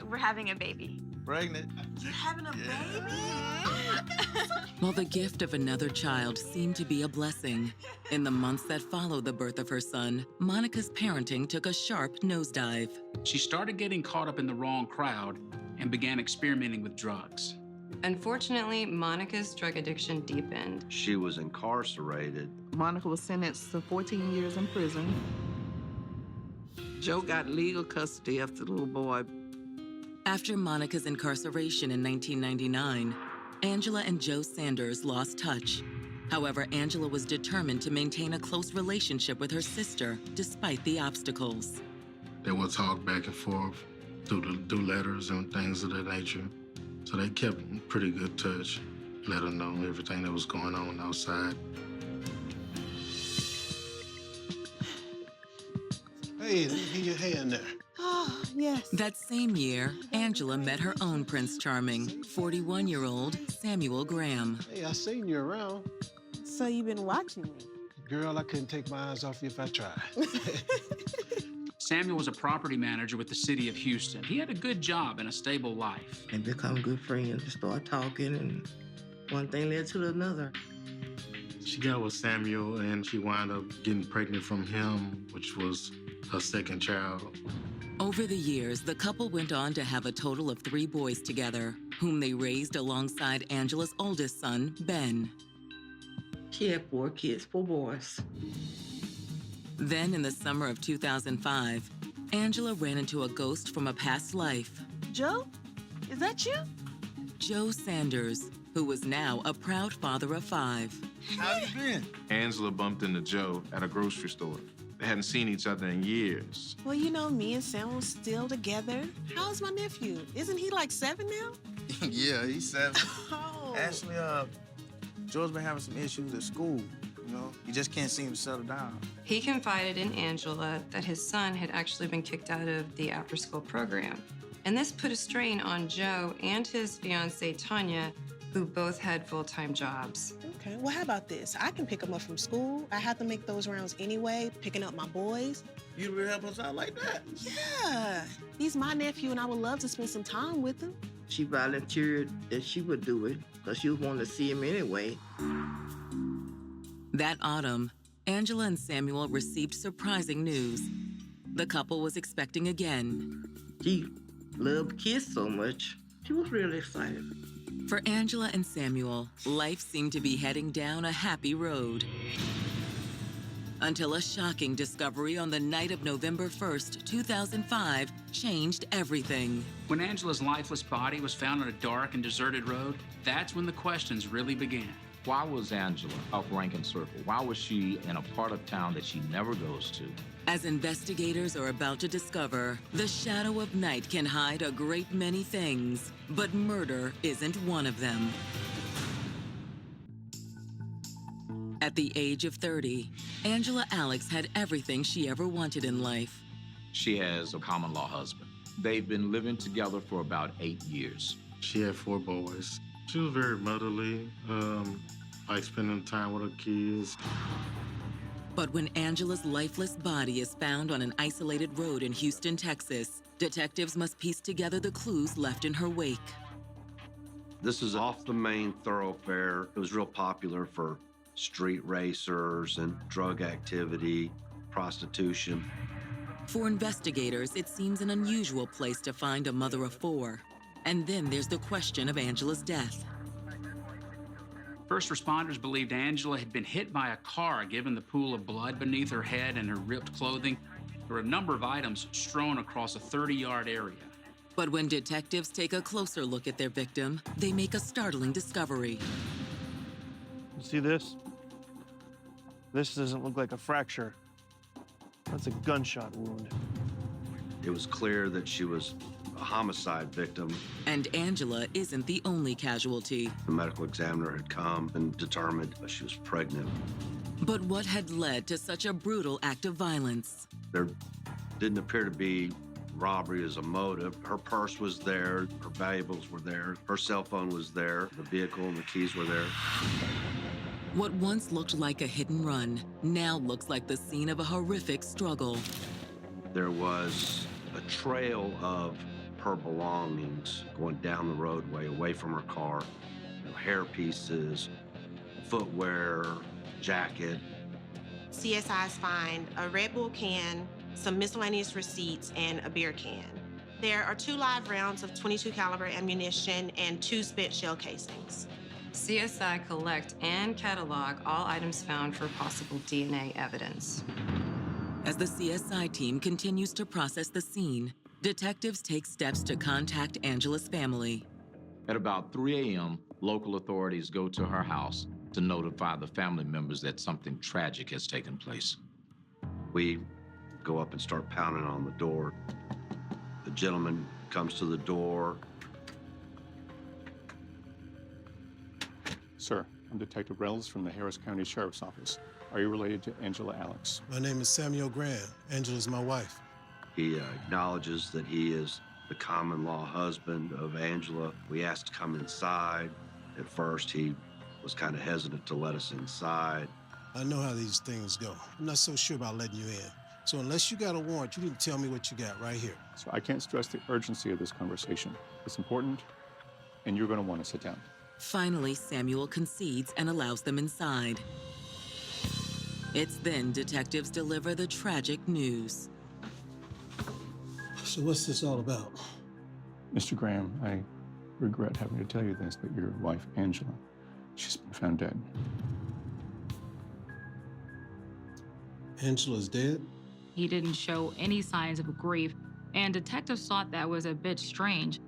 We're having a baby. Pregnant. You're having a baby? Oh my God. While the gift of another child seemed to be a blessing, in the months that followed the birth of her son, Monica's parenting took a sharp nosedive. She started getting caught up in the wrong crowd and began experimenting with drugs. Unfortunately, Monica's drug addiction deepened. She was incarcerated. Monica was sentenced to 14 years in prison. Joe got legal custody of the little boy. After Monica's incarceration in 1999, Angela and Joe Sanders lost touch. However, Angela was determined to maintain a close relationship with her sister despite the obstacles. They would talk back and forth through letters and things of that nature. So they kept pretty good touch, let her know everything that was going on outside. Hey, let me get your hand there. Oh, yes. That same year, Angela met her own Prince Charming, 41-year-old Samuel Graham. Hey, I seen you around. So you've been watching me? Girl, I couldn't take my eyes off you if I tried. Samuel was a property manager with the city of Houston. He had a good job and a stable life. And become good friends and start talking, and one thing led to another. She got with Samuel and she wound up getting pregnant from him, which was her second child. Over the years, the couple went on to have a total of 3 boys together, whom they raised alongside Angela's oldest son, Ben. She had 4 kids, 4 boys. Then, in the summer of 2005, Angela ran into a ghost from a past life. Joe? Is that you? Joe Sanders, who was now a proud father of 5. How you been? Angela bumped into Joe at a grocery store. They hadn't seen each other in years. Well, you know, me and Sam were still together. How's my nephew? Isn't he like 7 now? Yeah, he's 7. Oh. Actually, Joe's been having some issues at school. You know, he just can't seem to settle down. He confided in Angela that his son had actually been kicked out of the after-school program. And this put a strain on Joe and his fiancée, Tanya, who both had full-time jobs. Okay, well, how about this? I can pick them up from school. I have to make those rounds anyway, picking up my boys. You really help us out like that? Yeah, he's my nephew, and I would love to spend some time with him. She volunteered that she would do it because she was wanting to see him anyway. That autumn, Angela and Samuel received surprising news. The couple was expecting again. She loved kids so much. She was really excited. For Angela and Samuel, life seemed to be heading down a happy road. Until a shocking discovery on the night of November 1st, 2005, changed everything. When Angela's lifeless body was found on a dark and deserted road, that's when the questions really began. Why was Angela off Rankin Circle? Why was she in a part of town that she never goes to? As investigators are about to discover, the shadow of night can hide a great many things, but murder isn't one of them. At the age of 30, Angela Alex had everything she ever wanted in life. She has a common law husband. They've been living together for about 8 years. She had 4 boys. She was very motherly, like spending time with her kids. But when Angela's lifeless body is found on an isolated road in Houston, Texas, detectives must piece together the clues left in her wake. This is off the main thoroughfare. It was real popular for street racers and drug activity, prostitution. For investigators, it seems an unusual place to find a mother of 4. And then there's the question of Angela's death. First responders believed Angela had been hit by a car, given the pool of blood beneath her head and her ripped clothing. There were a number of items strewn across a 30-yard area. But when detectives take a closer look at their victim, they make a startling discovery. You see this? This doesn't look like a fracture. That's a gunshot wound. It was clear that she was a homicide victim. And Angela isn't the only casualty. The medical examiner had come and determined that she was pregnant. But what had led to such a brutal act of violence? There didn't appear to be robbery as a motive. Her purse was there, her valuables were there, her cell phone was there, the vehicle and the keys were there. What once looked like a hit and run now looks like the scene of a horrific struggle. There was a trail of her belongings going down the roadway away from her car. Hair pieces, footwear, jacket. CSIs find a Red Bull can, some miscellaneous receipts, and a beer can. There are 2 live rounds of .22 caliber ammunition and 2 spent shell casings. CSI collect and catalog all items found for possible DNA evidence. As the CSI team continues to process the scene, detectives take steps to contact Angela's family. At about 3 a.m., local authorities go to her house to notify the family members that something tragic has taken place. We go up and start pounding on the door. The gentleman comes to the door. Sir, I'm Detective Reynolds from the Harris County Sheriff's Office. Are you related to Angela Alex? My name is Samuel Graham. Angela's my wife. He acknowledges that he is the common law husband of Angela. We asked to come inside. At first, he was kind of hesitant to let us inside. I know how these things go. I'm not so sure about letting you in. So unless you got a warrant, you need to tell me what you got right here. Sir, I can't stress the urgency of this conversation. It's important, and you're going to want to sit down. Finally, Samuel concedes and allows them inside. It's then detectives deliver the tragic news. So what's this all about? Mr. Graham, I regret having to tell you this, but your wife, Angela, she's been found dead. Angela's dead? He didn't show any signs of grief, and detectives thought that was a bit strange.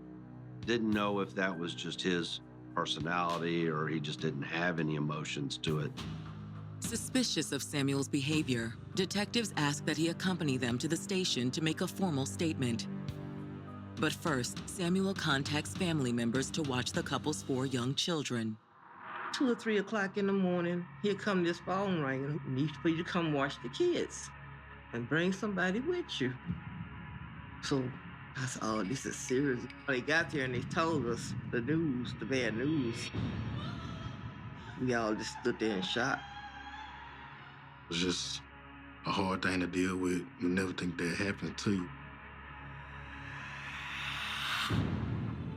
Didn't know if that was just his personality or he just didn't have any emotions to it. Suspicious of Samuel's behavior, detectives ask that he accompany them to the station to make a formal statement. But first, Samuel contacts family members to watch the couple's 4 young children. 2 or 3 o'clock in the morning, here come this phone ringing. Need for you to come watch the kids and bring somebody with you. So I said, oh, this is serious. They got there and they told us the news, the bad news. We all just stood there in shock. It was just a hard thing to deal with. You never think that happened to you.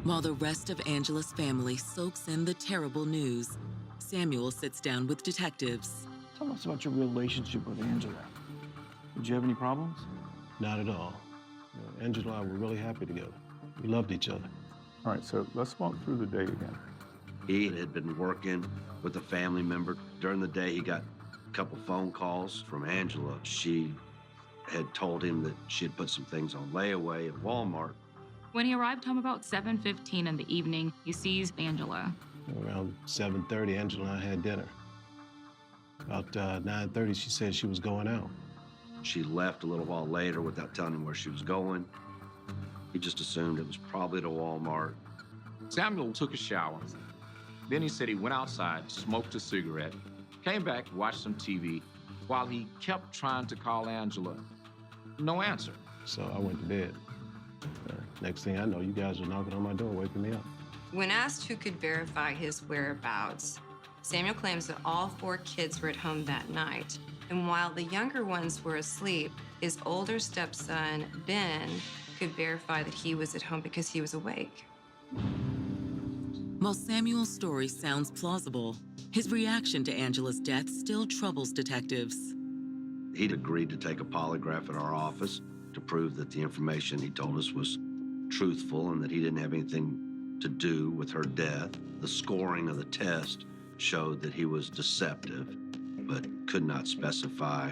While the rest of Angela's family soaks in the terrible news, Samuel sits down with detectives. Tell us about your relationship with Angela. Did you have any problems? Not at all. Angela and I were really happy together. We loved each other. All right, so let's walk through the day again. He had been working with a family member. During the day, he got a couple phone calls from Angela. She had told him that she had put some things on layaway at Walmart. When he arrived home about 7:15 in the evening, he sees Angela. Around 7:30, Angela and I had dinner. About 9:30, she said she was going out. She left a little while later without telling him where she was going. He just assumed it was probably to Walmart. Samuel took a shower. Then he said he went outside, smoked a cigarette, came back, watched some TV, while he kept trying to call Angela. No answer. So I went to bed. Next thing I know, you guys are knocking on my door, waking me up. When asked who could verify his whereabouts, Samuel claims that all 4 kids were at home that night. And while the younger ones were asleep, his older stepson, Ben, could verify that he was at home because he was awake. While Samuel's story sounds plausible, his reaction to Angela's death still troubles detectives. He'd agreed to take a polygraph at our office to prove that the information he told us was truthful and that he didn't have anything to do with her death. The scoring of the test showed that he was deceptive, but could not specify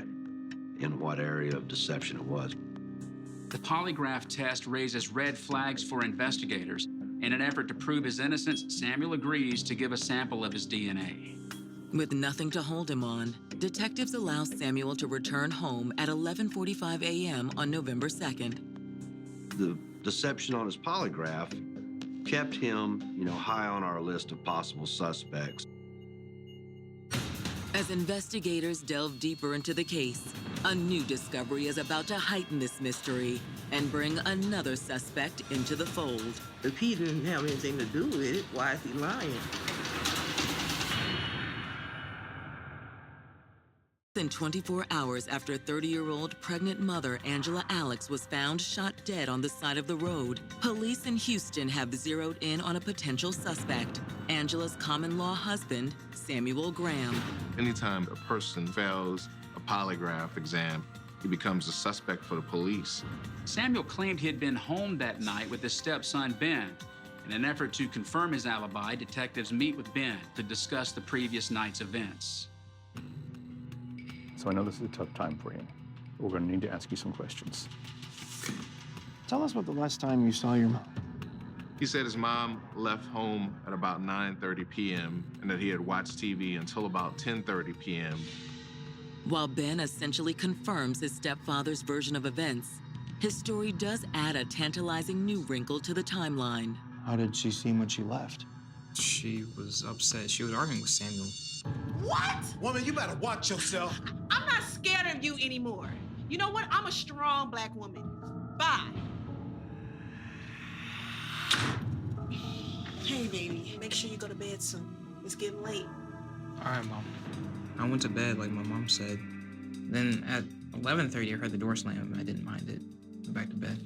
in what area of deception it was. The polygraph test raises red flags for investigators. In an effort to prove his innocence, Samuel agrees to give a sample of his DNA. With nothing to hold him on, detectives allow Samuel to return home at 11:45 a.m. on November 2nd. The deception on his polygraph kept him, high on our list of possible suspects. As investigators delve deeper into the case, a new discovery is about to heighten this mystery and bring another suspect into the fold. If he didn't have anything to do with it, why is he lying? Within 24 hours after 30-year-old pregnant mother Angela Alex was found shot dead on the side of the road, police in Houston have zeroed in on a potential suspect, Angela's common-law husband, Samuel Graham. Anytime a person fails a polygraph exam, he becomes a suspect for the police. Samuel claimed he had been home that night with his stepson, Ben. In an effort to confirm his alibi, detectives meet with Ben to discuss the previous night's events. So I know this is a tough time for you. We're going to need to ask you some questions. Tell us about the last time you saw your mom. He said his mom left home at about 9:30 p.m. and that he had watched TV until about 10:30 p.m. While Ben essentially confirms his stepfather's version of events, his story does add a tantalizing new wrinkle to the timeline. How did she seem when she left? She was upset. She was arguing with Samuel. What? Woman, you better watch yourself. I'm not scared of you anymore. You know what? I'm a strong Black woman. Bye. Hey, baby. Make sure you go to bed soon. It's getting late. All right, Mom. I went to bed like my mom said. Then at 11:30, I heard the door slam. I didn't mind it. Went back to bed.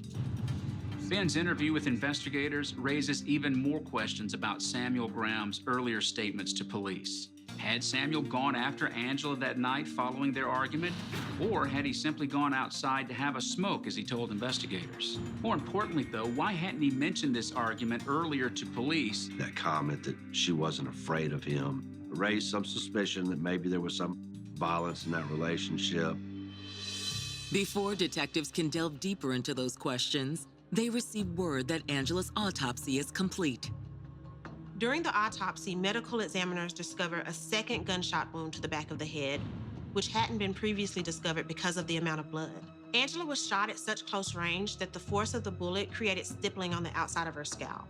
Ben's interview with investigators raises even more questions about Samuel Graham's earlier statements to police. Had Samuel gone after Angela that night following their argument? Or had he simply gone outside to have a smoke, as he told investigators? More importantly, though, why hadn't he mentioned this argument earlier to police? That comment that she wasn't afraid of him raised some suspicion that maybe there was some violence in that relationship. Before detectives can delve deeper into those questions, they receive word that Angela's autopsy is complete. During the autopsy, medical examiners discover a second gunshot wound to the back of the head, which hadn't been previously discovered because of the amount of blood. Angela was shot at such close range that the force of the bullet created stippling on the outside of her scalp.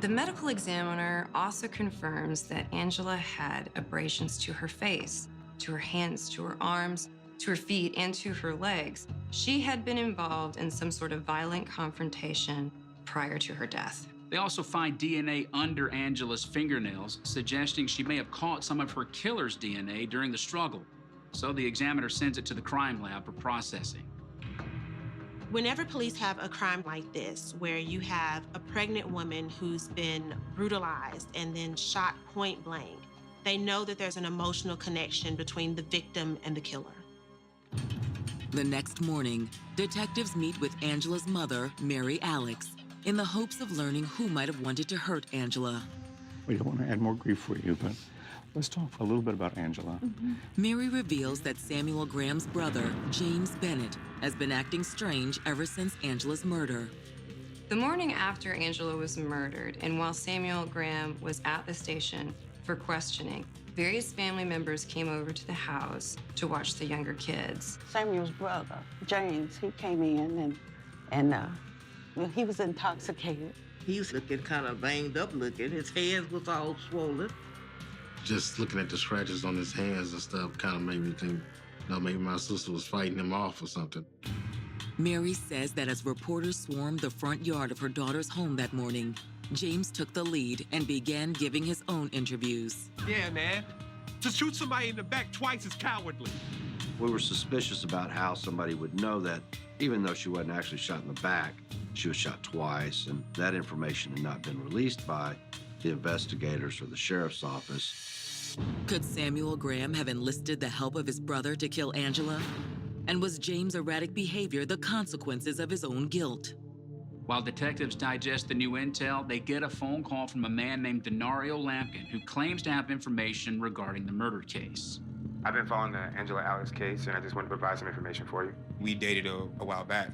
The medical examiner also confirms that Angela had abrasions to her face, to her hands, to her arms, to her feet, and to her legs. She had been involved in some sort of violent confrontation prior to her death. They also find DNA under Angela's fingernails, suggesting she may have caught some of her killer's DNA during the struggle. So the examiner sends it to the crime lab for processing. Whenever police have a crime like this, where you have a pregnant woman who's been brutalized and then shot point blank, they know that there's an emotional connection between the victim and the killer. The next morning, detectives meet with Angela's mother, Mary Alex, in the hopes of learning who might have wanted to hurt Angela. We don't want to add more grief for you, but let's talk a little bit about Angela. Mary reveals that Samuel Graham's brother, James Bennett, has been acting strange ever since Angela's murder. The morning after Angela was murdered, and while Samuel Graham was at the station for questioning, various family members came over to the house to watch the younger kids. Samuel's brother, James, he came in and well, he was intoxicated. He was looking kind of banged up looking. His hands was all swollen. Just looking at the scratches on his hands and stuff kind of made me think, you know, maybe my sister was fighting him off or something. Mary says that as reporters swarmed the front yard of her daughter's home that morning, James took the lead and began giving his own interviews. Yeah, man. To shoot somebody in the back twice is cowardly. We were suspicious about how somebody would know that, even though she wasn't actually shot in the back, she was shot twice, and that information had not been released by the investigators or the sheriff's office. Could Samuel Graham have enlisted the help of his brother to kill Angela? And was James' erratic behavior the consequences of his own guilt? While detectives digest the new intel, they get a phone call from a man named Denario Lampkin, who claims to have information regarding the murder case. I've been following the Angela Alex case, and I just wanted to provide some information for you. We dated a while back,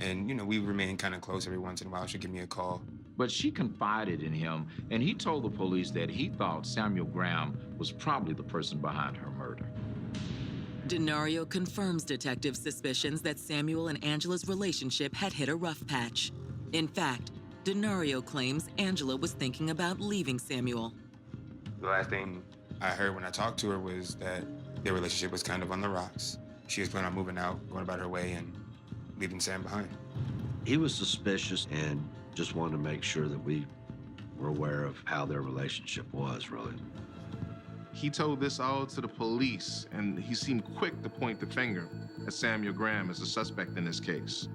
and, you know, we remain kind of close every once in a while. She'd give me a call. But she confided in him, and he told the police that he thought Samuel Graham was probably the person behind her murder. Denario confirms detectives' suspicions that Samuel and Angela's relationship had hit a rough patch. In fact, Denario claims Angela was thinking about leaving Samuel. The last thing I heard when I talked to her was that their relationship was kind of on the rocks. She was planning on moving out, going about her way, and leaving Sam behind. He was suspicious and just wanted to make sure that we were aware of how their relationship was, really. He told this all to the police, and he seemed quick to point the finger at Samuel Graham as a suspect in this case.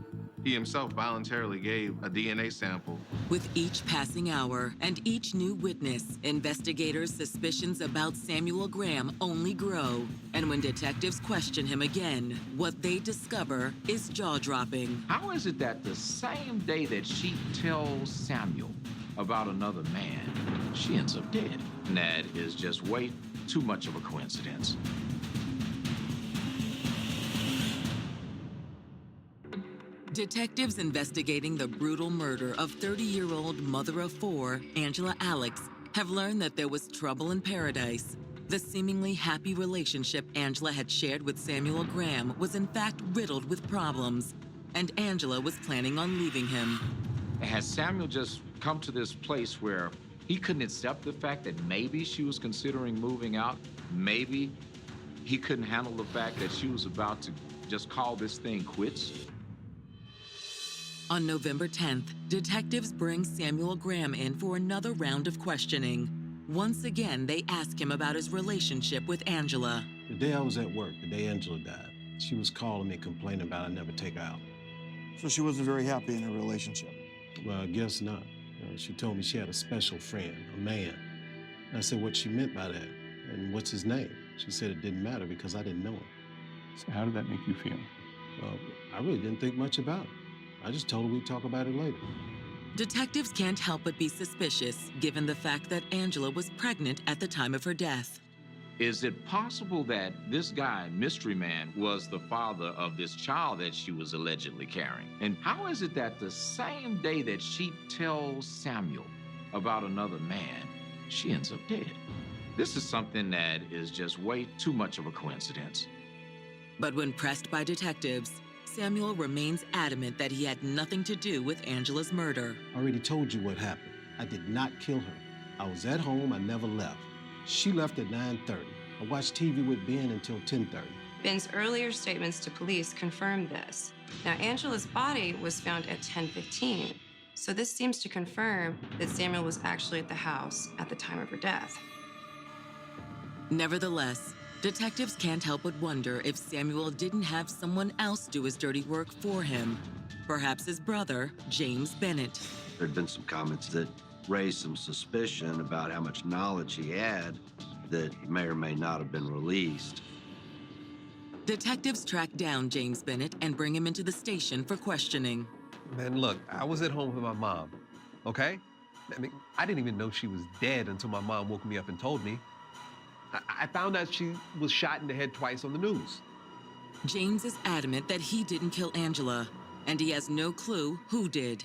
He himself voluntarily gave a DNA sample. With each passing hour and each new witness, investigators' suspicions about Samuel Graham only grow. And when detectives question him again, what they discover is jaw-dropping. How is it that the same day that she tells Samuel about another man, she ends up dead? And that is just way too much of a coincidence. Detectives investigating the brutal murder of 30-year-old mother of four, Angela Alex, have learned that there was trouble in paradise. The seemingly happy relationship Angela had shared with Samuel Graham was in fact riddled with problems, and Angela was planning on leaving him. Has Samuel just come to this place where he couldn't accept the fact that maybe she was considering moving out? Maybe he couldn't handle the fact that she was about to just call this thing quits? On November 10th, detectives bring Samuel Graham in for another round of questioning. Once again, they ask him about his relationship with Angela. The day I was at work, the day Angela died, she was calling me complaining about I never take her out. So she wasn't very happy in her relationship? Well, I guess not. She told me she had a special friend, a man. And I said what she meant by that, and what's his name? She said it didn't matter because I didn't know him. So how did that make you feel? Well, I really didn't think much about it. I just told her we'd talk about it later. Detectives can't help but be suspicious, given the fact that Angela was pregnant at the time of her death. Is it possible that this guy, Mystery Man, was the father of this child that she was allegedly carrying? And how is it that the same day that she tells Samuel about another man, she ends up dead? This is something that is just way too much of a coincidence. But when pressed by detectives, Samuel remains adamant that he had nothing to do with Angela's murder. I already told you what happened. I did not kill her. I was at home, I never left. She left at 9:30. I watched TV with Ben until 10:30. Ben's earlier statements to police confirmed this. Now, Angela's body was found at 10:15. So this seems to confirm that Samuel was actually at the house at the time of her death. Nevertheless, detectives can't help but wonder if Samuel didn't have someone else do his dirty work for him. Perhaps his brother, James Bennett. There had been some comments that raised some suspicion about how much knowledge he had that may or may not have been released. Detectives track down James Bennett and bring him into the station for questioning. Man, look, I was at home with my mom, okay? I mean, I didn't even know she was dead until my mom woke me up and told me. I found out she was shot in the head twice on the news. James is adamant that he didn't kill Angela, and he has no clue who did.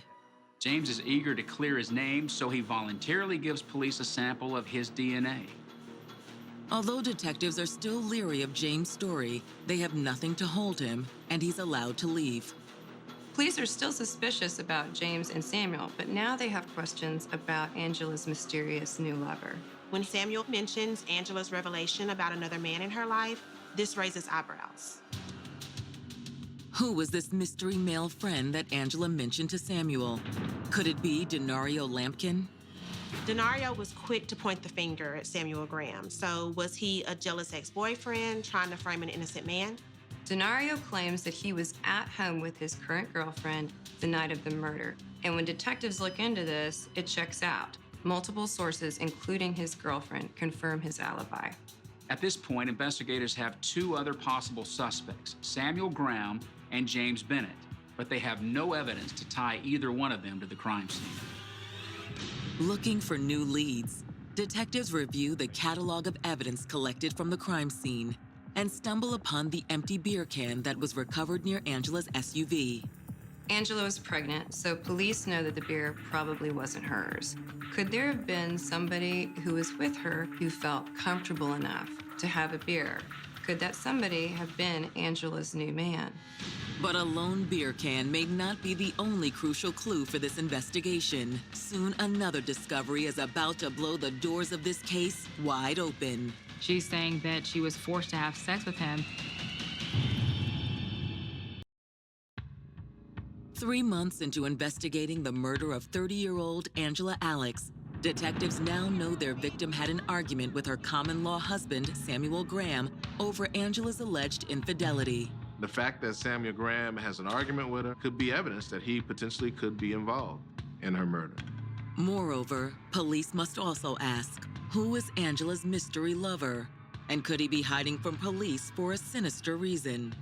James is eager to clear his name, so he voluntarily gives police a sample of his DNA. Although detectives are still leery of James' story, they have nothing to hold him, and he's allowed to leave. Police are still suspicious about James and Samuel, but now they have questions about Angela's mysterious new lover. When Samuel mentions Angela's revelation about another man in her life, this raises eyebrows. Who was this mystery male friend that Angela mentioned to Samuel? Could it be Denario Lampkin? Denario was quick to point the finger at Samuel Graham. So was he a jealous ex-boyfriend trying to frame an innocent man? Denario claims that he was at home with his current girlfriend the night of the murder. And when detectives look into this, it checks out. Multiple sources, including his girlfriend, confirm his alibi. At this point, investigators have two other possible suspects, Samuel Graham and James Bennett, but they have no evidence to tie either one of them to the crime scene. Looking for new leads, detectives review the catalog of evidence collected from the crime scene and stumble upon the empty beer can that was recovered near Angela's SUV. Angela was pregnant, so police know that the beer probably wasn't hers. Could there have been somebody who was with her who felt comfortable enough to have a beer? Could that somebody have been Angela's new man? But a lone beer can may not be the only crucial clue for this investigation. Soon another discovery is about to blow the doors of this case wide open. She's saying that she was forced to have sex with him. 3 months into investigating the murder of 30-year-old Angela Alex, detectives now know their victim had an argument with her common-law husband, Samuel Graham, over Angela's alleged infidelity. The fact that Samuel Graham has an argument with her could be evidence that he potentially could be involved in her murder. Moreover, police must also ask, who is Angela's mystery lover? And could he be hiding from police for a sinister reason?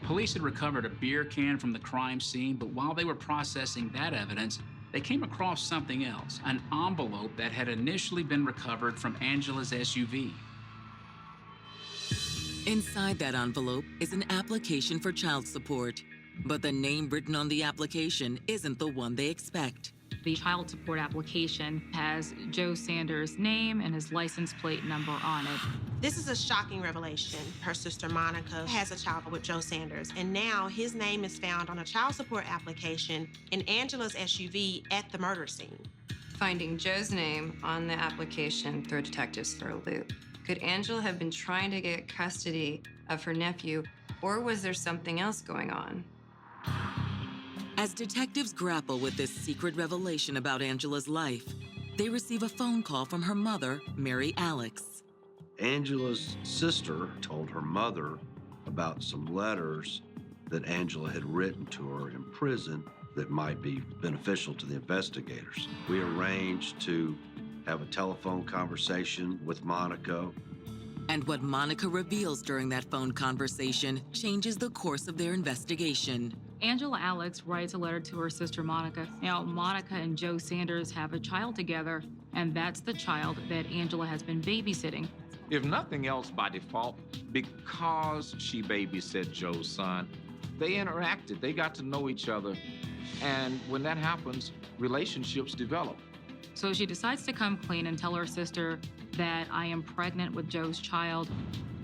Police had recovered a beer can from the crime scene, but while they were processing that evidence, they came across something else, an envelope that had initially been recovered from Angela's SUV. Inside that envelope is an application for child support, but the name written on the application isn't the one they expect. The child support application has Joe Sanders' name and his license plate number on it. This is a shocking revelation. Her sister Monica has a child with Joe Sanders, and now his name is found on a child support application in Angela's SUV at the murder scene. Finding Joe's name on the application threw detectives for a loop. Could Angela have been trying to get custody of her nephew, or was there something else going on? As detectives grapple with this secret revelation about Angela's life, they receive a phone call from her mother, Mary Alex. Angela's sister told her mother about some letters that Angela had written to her in prison that might be beneficial to the investigators. We arranged to have a telephone conversation with Monica. And what Monica reveals during that phone conversation changes the course of their investigation. Angela Alex writes a letter to her sister Monica. Now, Monica and Joe Sanders have a child together, and that's the child that Angela has been babysitting. If nothing else, by default, because she babysat Joe's son, they interacted, they got to know each other. And when that happens, relationships develop. So she decides to come clean and tell her sister that I am pregnant with Joe's child.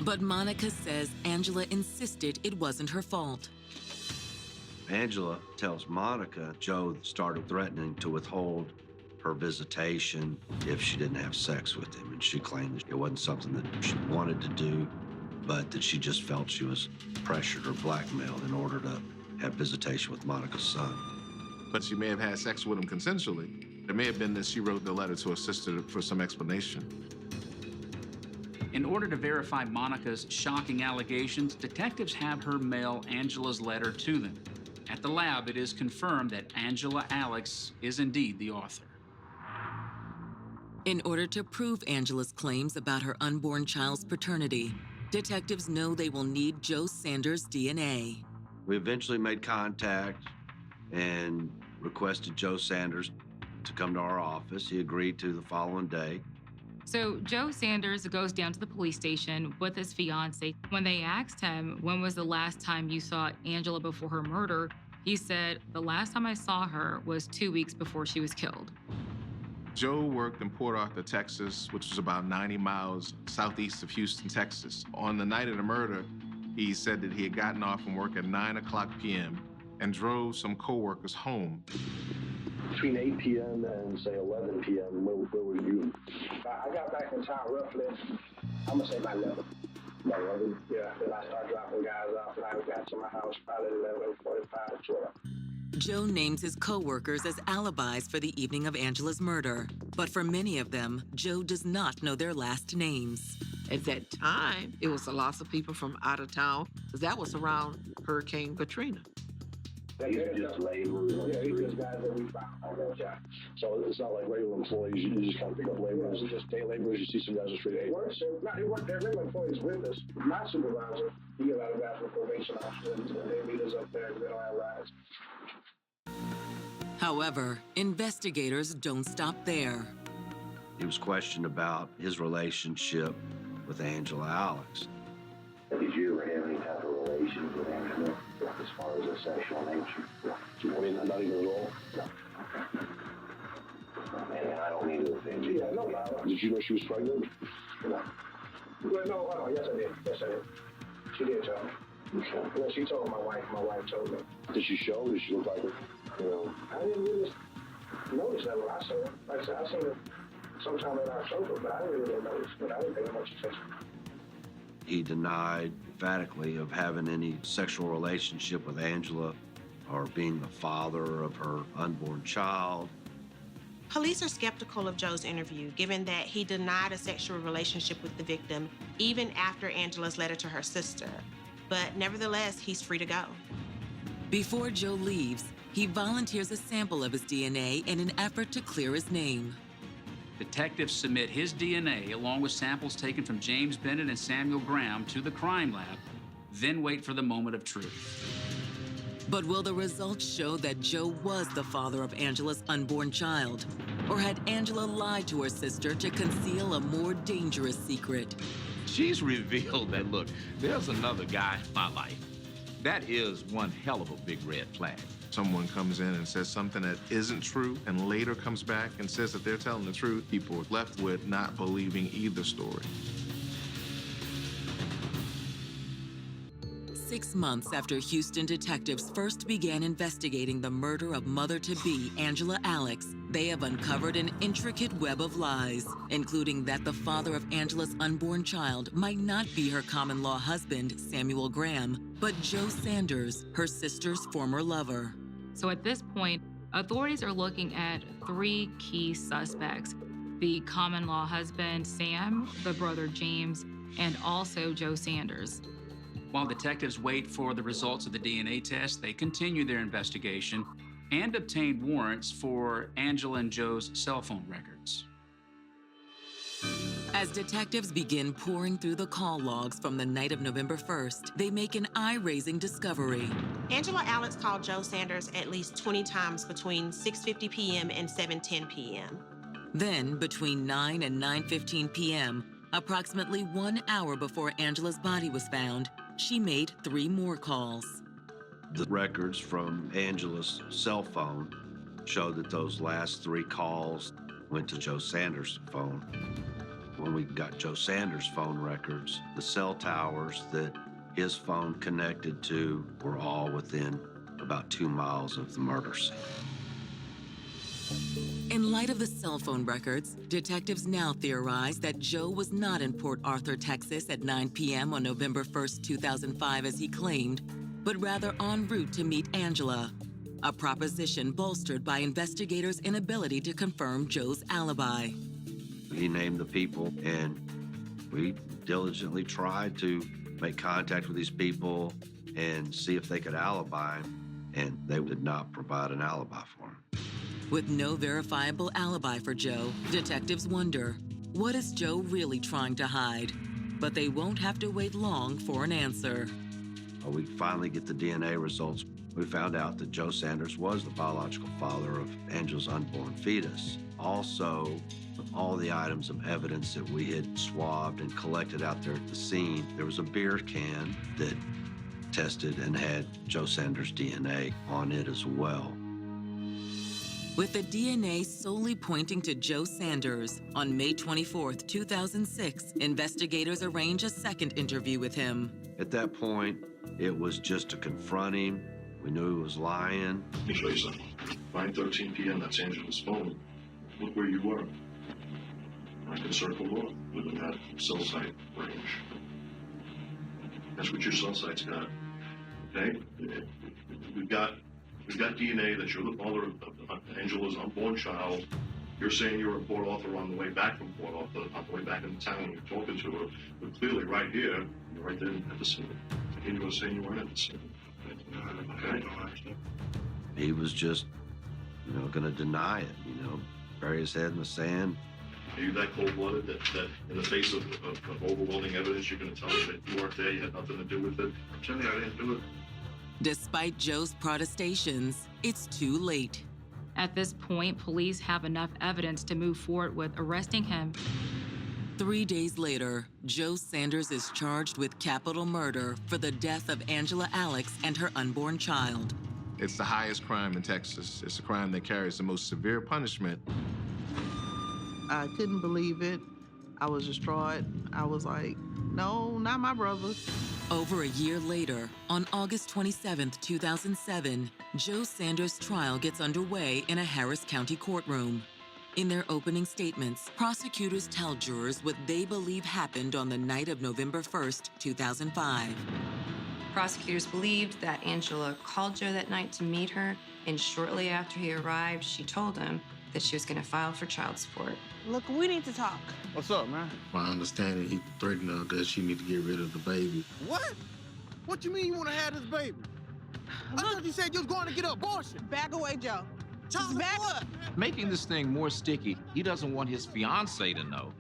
But Monica says Angela insisted it wasn't her fault. Angela tells Monica Joe started threatening to withhold her visitation if she didn't have sex with him. And she claimed it wasn't something that she wanted to do, but that she just felt she was pressured or blackmailed in order to have visitation with Monica's son. but she may have had sex with him consensually. It may have been that she wrote the letter to her sister for some explanation. In order to verify Monica's shocking allegations, detectives have her mail Angela's letter to them. At the lab, it is confirmed that Angela Alex is indeed the author. In order to prove Angela's claims about her unborn child's paternity, detectives know they will need Joe Sanders' DNA. We eventually made contact and requested Joe Sanders to come to our office. He agreed to the following day. So Joe Sanders goes down to the police station with his fiance. When they asked him, when was the last time you saw Angela before her murder, he said, the last time I saw her was 2 weeks before she was killed. Joe worked in Port Arthur, Texas, which was about 90 miles southeast of Houston, Texas. On the night of the murder, he said that he had gotten off from work at 9:00 p.m. and drove some coworkers home. Between 8 p.m. and, say, 11 p.m., where were you? I got back in town roughly, I'm going to say by 11. By 11? Yeah, then I started dropping guys off, and I got to my house probably 11:45 to 12. Joe names his co-workers as alibis for the evening of Angela's murder. But for many of them, Joe does not know their last names. At that time, it was a lot of people from out of town, because that was around Hurricane Katrina. These are just laborers. Yeah, these are guys that we found on that job. So it's not like regular employees. You just kind of pick up laborers. It's just day laborers. You see some guys on the street. Hey, they're regular employees with us. My supervisor, he got a lot of guys with probation officers, and they meet us up there because they don't have rides. However, investigators don't stop there. He was questioned about his relationship with Angela Alex. Did you ever have any type of relations with Angela as far as a sexual nature? I mean, not even at all? No. And I don't mean to offend you. Yeah, no problem. Did you know she was pregnant? No. Well, no, yes I did. Yes I did. She did tell me. Okay. Yeah, she told my wife. My wife told me. Did she show? Did she look like her? You know? I didn't really notice that when I saw her. Like I said, I seen her sometime in October, but I didn't really notice. But I didn't think much attention. He denied emphatically of having any sexual relationship with Angela or being the father of her unborn child. Police are skeptical of Joe's interview, given that he denied a sexual relationship with the victim even after Angela's letter to her sister. But nevertheless, he's free to go. Before Joe leaves, he volunteers a sample of his DNA in an effort to clear his name. Detectives submit his DNA along with samples taken from James Bennett and Samuel Graham to the crime lab, then wait for the moment of truth. But will the results show that Joe was the father of Angela's unborn child? Or had Angela lied to her sister to conceal a more dangerous secret? She's revealed that, look, there's another guy in my life. That is one hell of a big red flag. Someone comes in and says something that isn't true and later comes back and says that they're telling the truth, people are left with not believing either story. 6 months after Houston detectives first began investigating the murder of mother-to-be Angela Alex, they have uncovered an intricate web of lies, including that the father of Angela's unborn child might not be her common-law husband, Samuel Graham, but Joe Sanders, her sister's former lover. So at this point, authorities are looking at 3 key suspects: the common-law husband, Sam, the brother, James, and also Joe Sanders. While detectives wait for the results of the DNA test, they continue their investigation and obtain warrants for Angela and Joe's cell phone records. As detectives begin pouring through the call logs from the night of November 1st, they make an eye-raising discovery. Angela Alex called Joe Sanders at least 20 times between 6:50 p.m. and 7:10 p.m. Then, between 9 and 9:15 p.m., approximately 1 hour before Angela's body was found, she made 3 more calls. The records from Angela's cell phone showed that those last 3 calls went to Joe Sanders' phone. When we got Joe Sanders' phone records, the cell towers that his phone connected to were all within about 2 miles of the murder scene. In light of the cell phone records, detectives now theorize that Joe was not in Port Arthur, Texas at 9 p.m. on November 1st, 2005 as he claimed, but rather en route to meet Angela. a proposition bolstered by investigators' inability to confirm Joe's alibi. He named the people, and we diligently tried to make contact with these people and see if they could alibi him, and they did not provide an alibi for him. With no verifiable alibi for Joe, detectives wonder, what is Joe really trying to hide? But they won't have to wait long for an answer. We finally get the DNA results. We found out that Joe Sanders was the biological father of Angela's unborn fetus. Also, with all the items of evidence that we had swabbed and collected out there at the scene, there was a beer can that tested and had Joe Sanders' DNA on it as well. With the DNA solely pointing to Joe Sanders, on May 24, 2006, investigators arrange a second interview with him. At that point, it was just to confront him. We knew he was lying. Let me show you something. 9:13 p.m., that's Angela's phone. Look where you were. I can circle off within that cell site range. That's what your cell site's got. Okay? We've got DNA that you're the father of Angela's unborn child. You're saying you were in Port Arthur on the way back from Port Arthur, on the way back into town, you're talking to her. But clearly, right here, you're right there at the scene. And you were saying you weren't at the scene. Okay? He was just, going to deny it, bury his head in the sand. Are you that cold-blooded that in the face of overwhelming evidence, you're going to tell me that you weren't there, you had nothing to do with it? I'm telling you, I didn't do it. Despite Joe's protestations, it's too late. At this point, police have enough evidence to move forward with arresting him. 3 days later, Joe Sanders is charged with capital murder for the death of Angela Alex and her unborn child. It's the highest crime in Texas. It's a crime that carries the most severe punishment. I couldn't believe it. I was distraught. I was like, no, not my brother. Over a year later, on August 27, 2007, Joe Sanders' trial gets underway in a Harris County courtroom. In their opening statements, prosecutors tell jurors what they believe happened on the night of November 1st, 2005. Prosecutors believed that Angela called Joe that night to meet her, and shortly after he arrived, she told him that she was going to file for child support. Look, we need to talk. What's up, man? My understanding, he threatened her that she need to get rid of the baby. What? What you mean you want to have this baby? I thought you said you was going to get an abortion. Back away, Joe. Just back up. Making this thing more sticky, he doesn't want his fiancée to know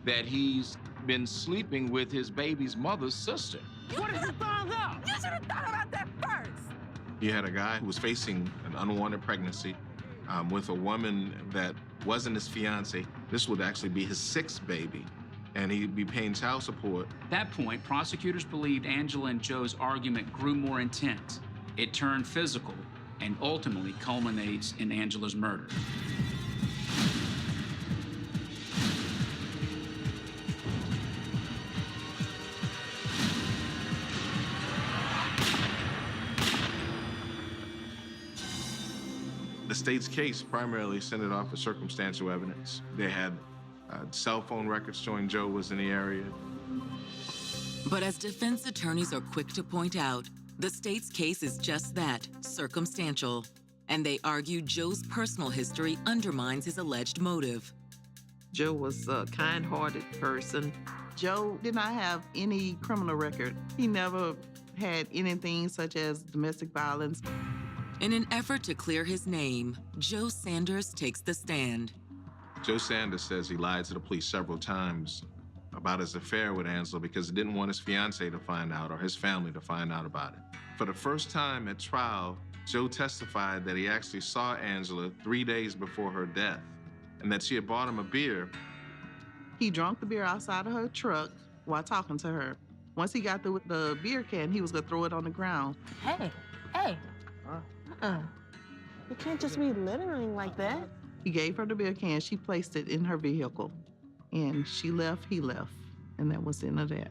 that he's been sleeping with his baby's mother's sister. What if you found out? You should have thought about that first. You had a guy who was facing an unwanted pregnancy with a woman that wasn't his fiancée. This would actually be his sixth baby, and he'd be paying child support. At that point, prosecutors believed Angela and Joe's argument grew more intense. It turned physical and ultimately culminates in Angela's murder. The state's case primarily centered off of circumstantial evidence. They had cell phone records showing Joe was in the area. But as defense attorneys are quick to point out, the state's case is just that, circumstantial. And they argue Joe's personal history undermines his alleged motive. Joe was a kind-hearted person. Joe did not have any criminal record. He never had anything such as domestic violence. In an effort to clear his name, Joe Sanders takes the stand. Joe Sanders says he lied to the police several times about his affair with Angela because he didn't want his fiancée to find out or his family to find out about it. For the first time at trial, Joe testified that he actually saw Angela 3 days before her death and that she had bought him a beer. He drank the beer outside of her truck while talking to her. Once he got through with the beer can, he was gonna throw it on the ground. Hey. You can't just be littering like that. He gave her the beer can, she placed it in her vehicle. And she left, he left. And that was the end of that.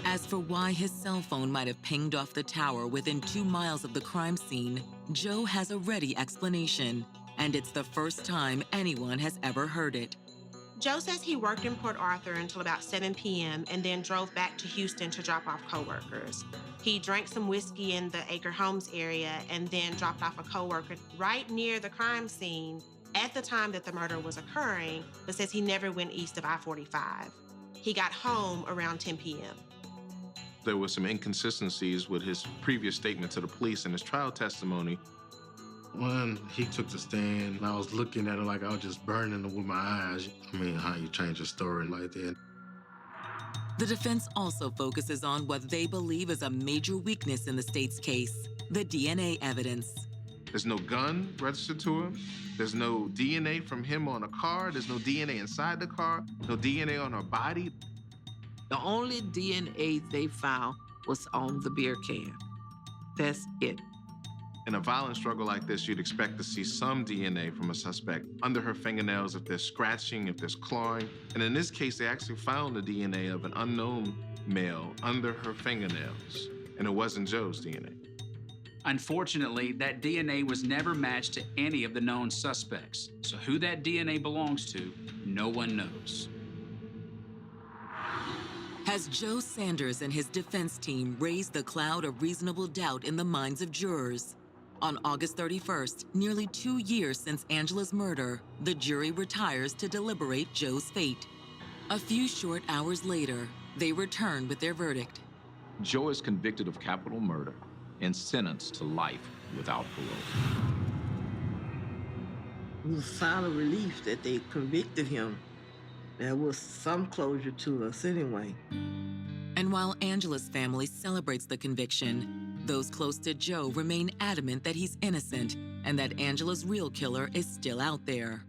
As for why his cell phone might have pinged off the tower within 2 miles of the crime scene, Joe has a ready explanation, and it's the first time anyone has ever heard it. Joe says he worked in Port Arthur until about 7 p.m. and then drove back to Houston to drop off coworkers. He drank some whiskey in the Acre Homes area and then dropped off a coworker right near the crime scene at the time that the murder was occurring, but says he never went east of I-45. He got home around 10 p.m. There were some inconsistencies with his previous statement to the police and his trial testimony. When he took the stand, I was looking at it like I was just burning it with my eyes. I mean, how you change a story like that. The defense also focuses on what they believe is a major weakness in the state's case, the DNA evidence. There's no gun registered to him. There's no DNA from him on a car. There's no DNA inside the car. No DNA on her body. The only DNA they found was on the beer can. That's it. In a violent struggle like this, you'd expect to see some DNA from a suspect under her fingernails if there's scratching, if there's clawing. And in this case, they actually found the DNA of an unknown male under her fingernails. And it wasn't Joe's DNA. Unfortunately, that DNA was never matched to any of the known suspects. So who that DNA belongs to, no one knows. Has Joe Sanders and his defense team raised the cloud of reasonable doubt in the minds of jurors? On August 31st, nearly 2 years since Angela's murder, the jury retires to deliberate Joe's fate. A few short hours later, they return with their verdict. Joe is convicted of capital murder and sentenced to life without parole. It was a sign of relief that they convicted him. There was some closure to us anyway. And while Angela's family celebrates the conviction, those close to Joe remain adamant that he's innocent and that Angela's real killer is still out there.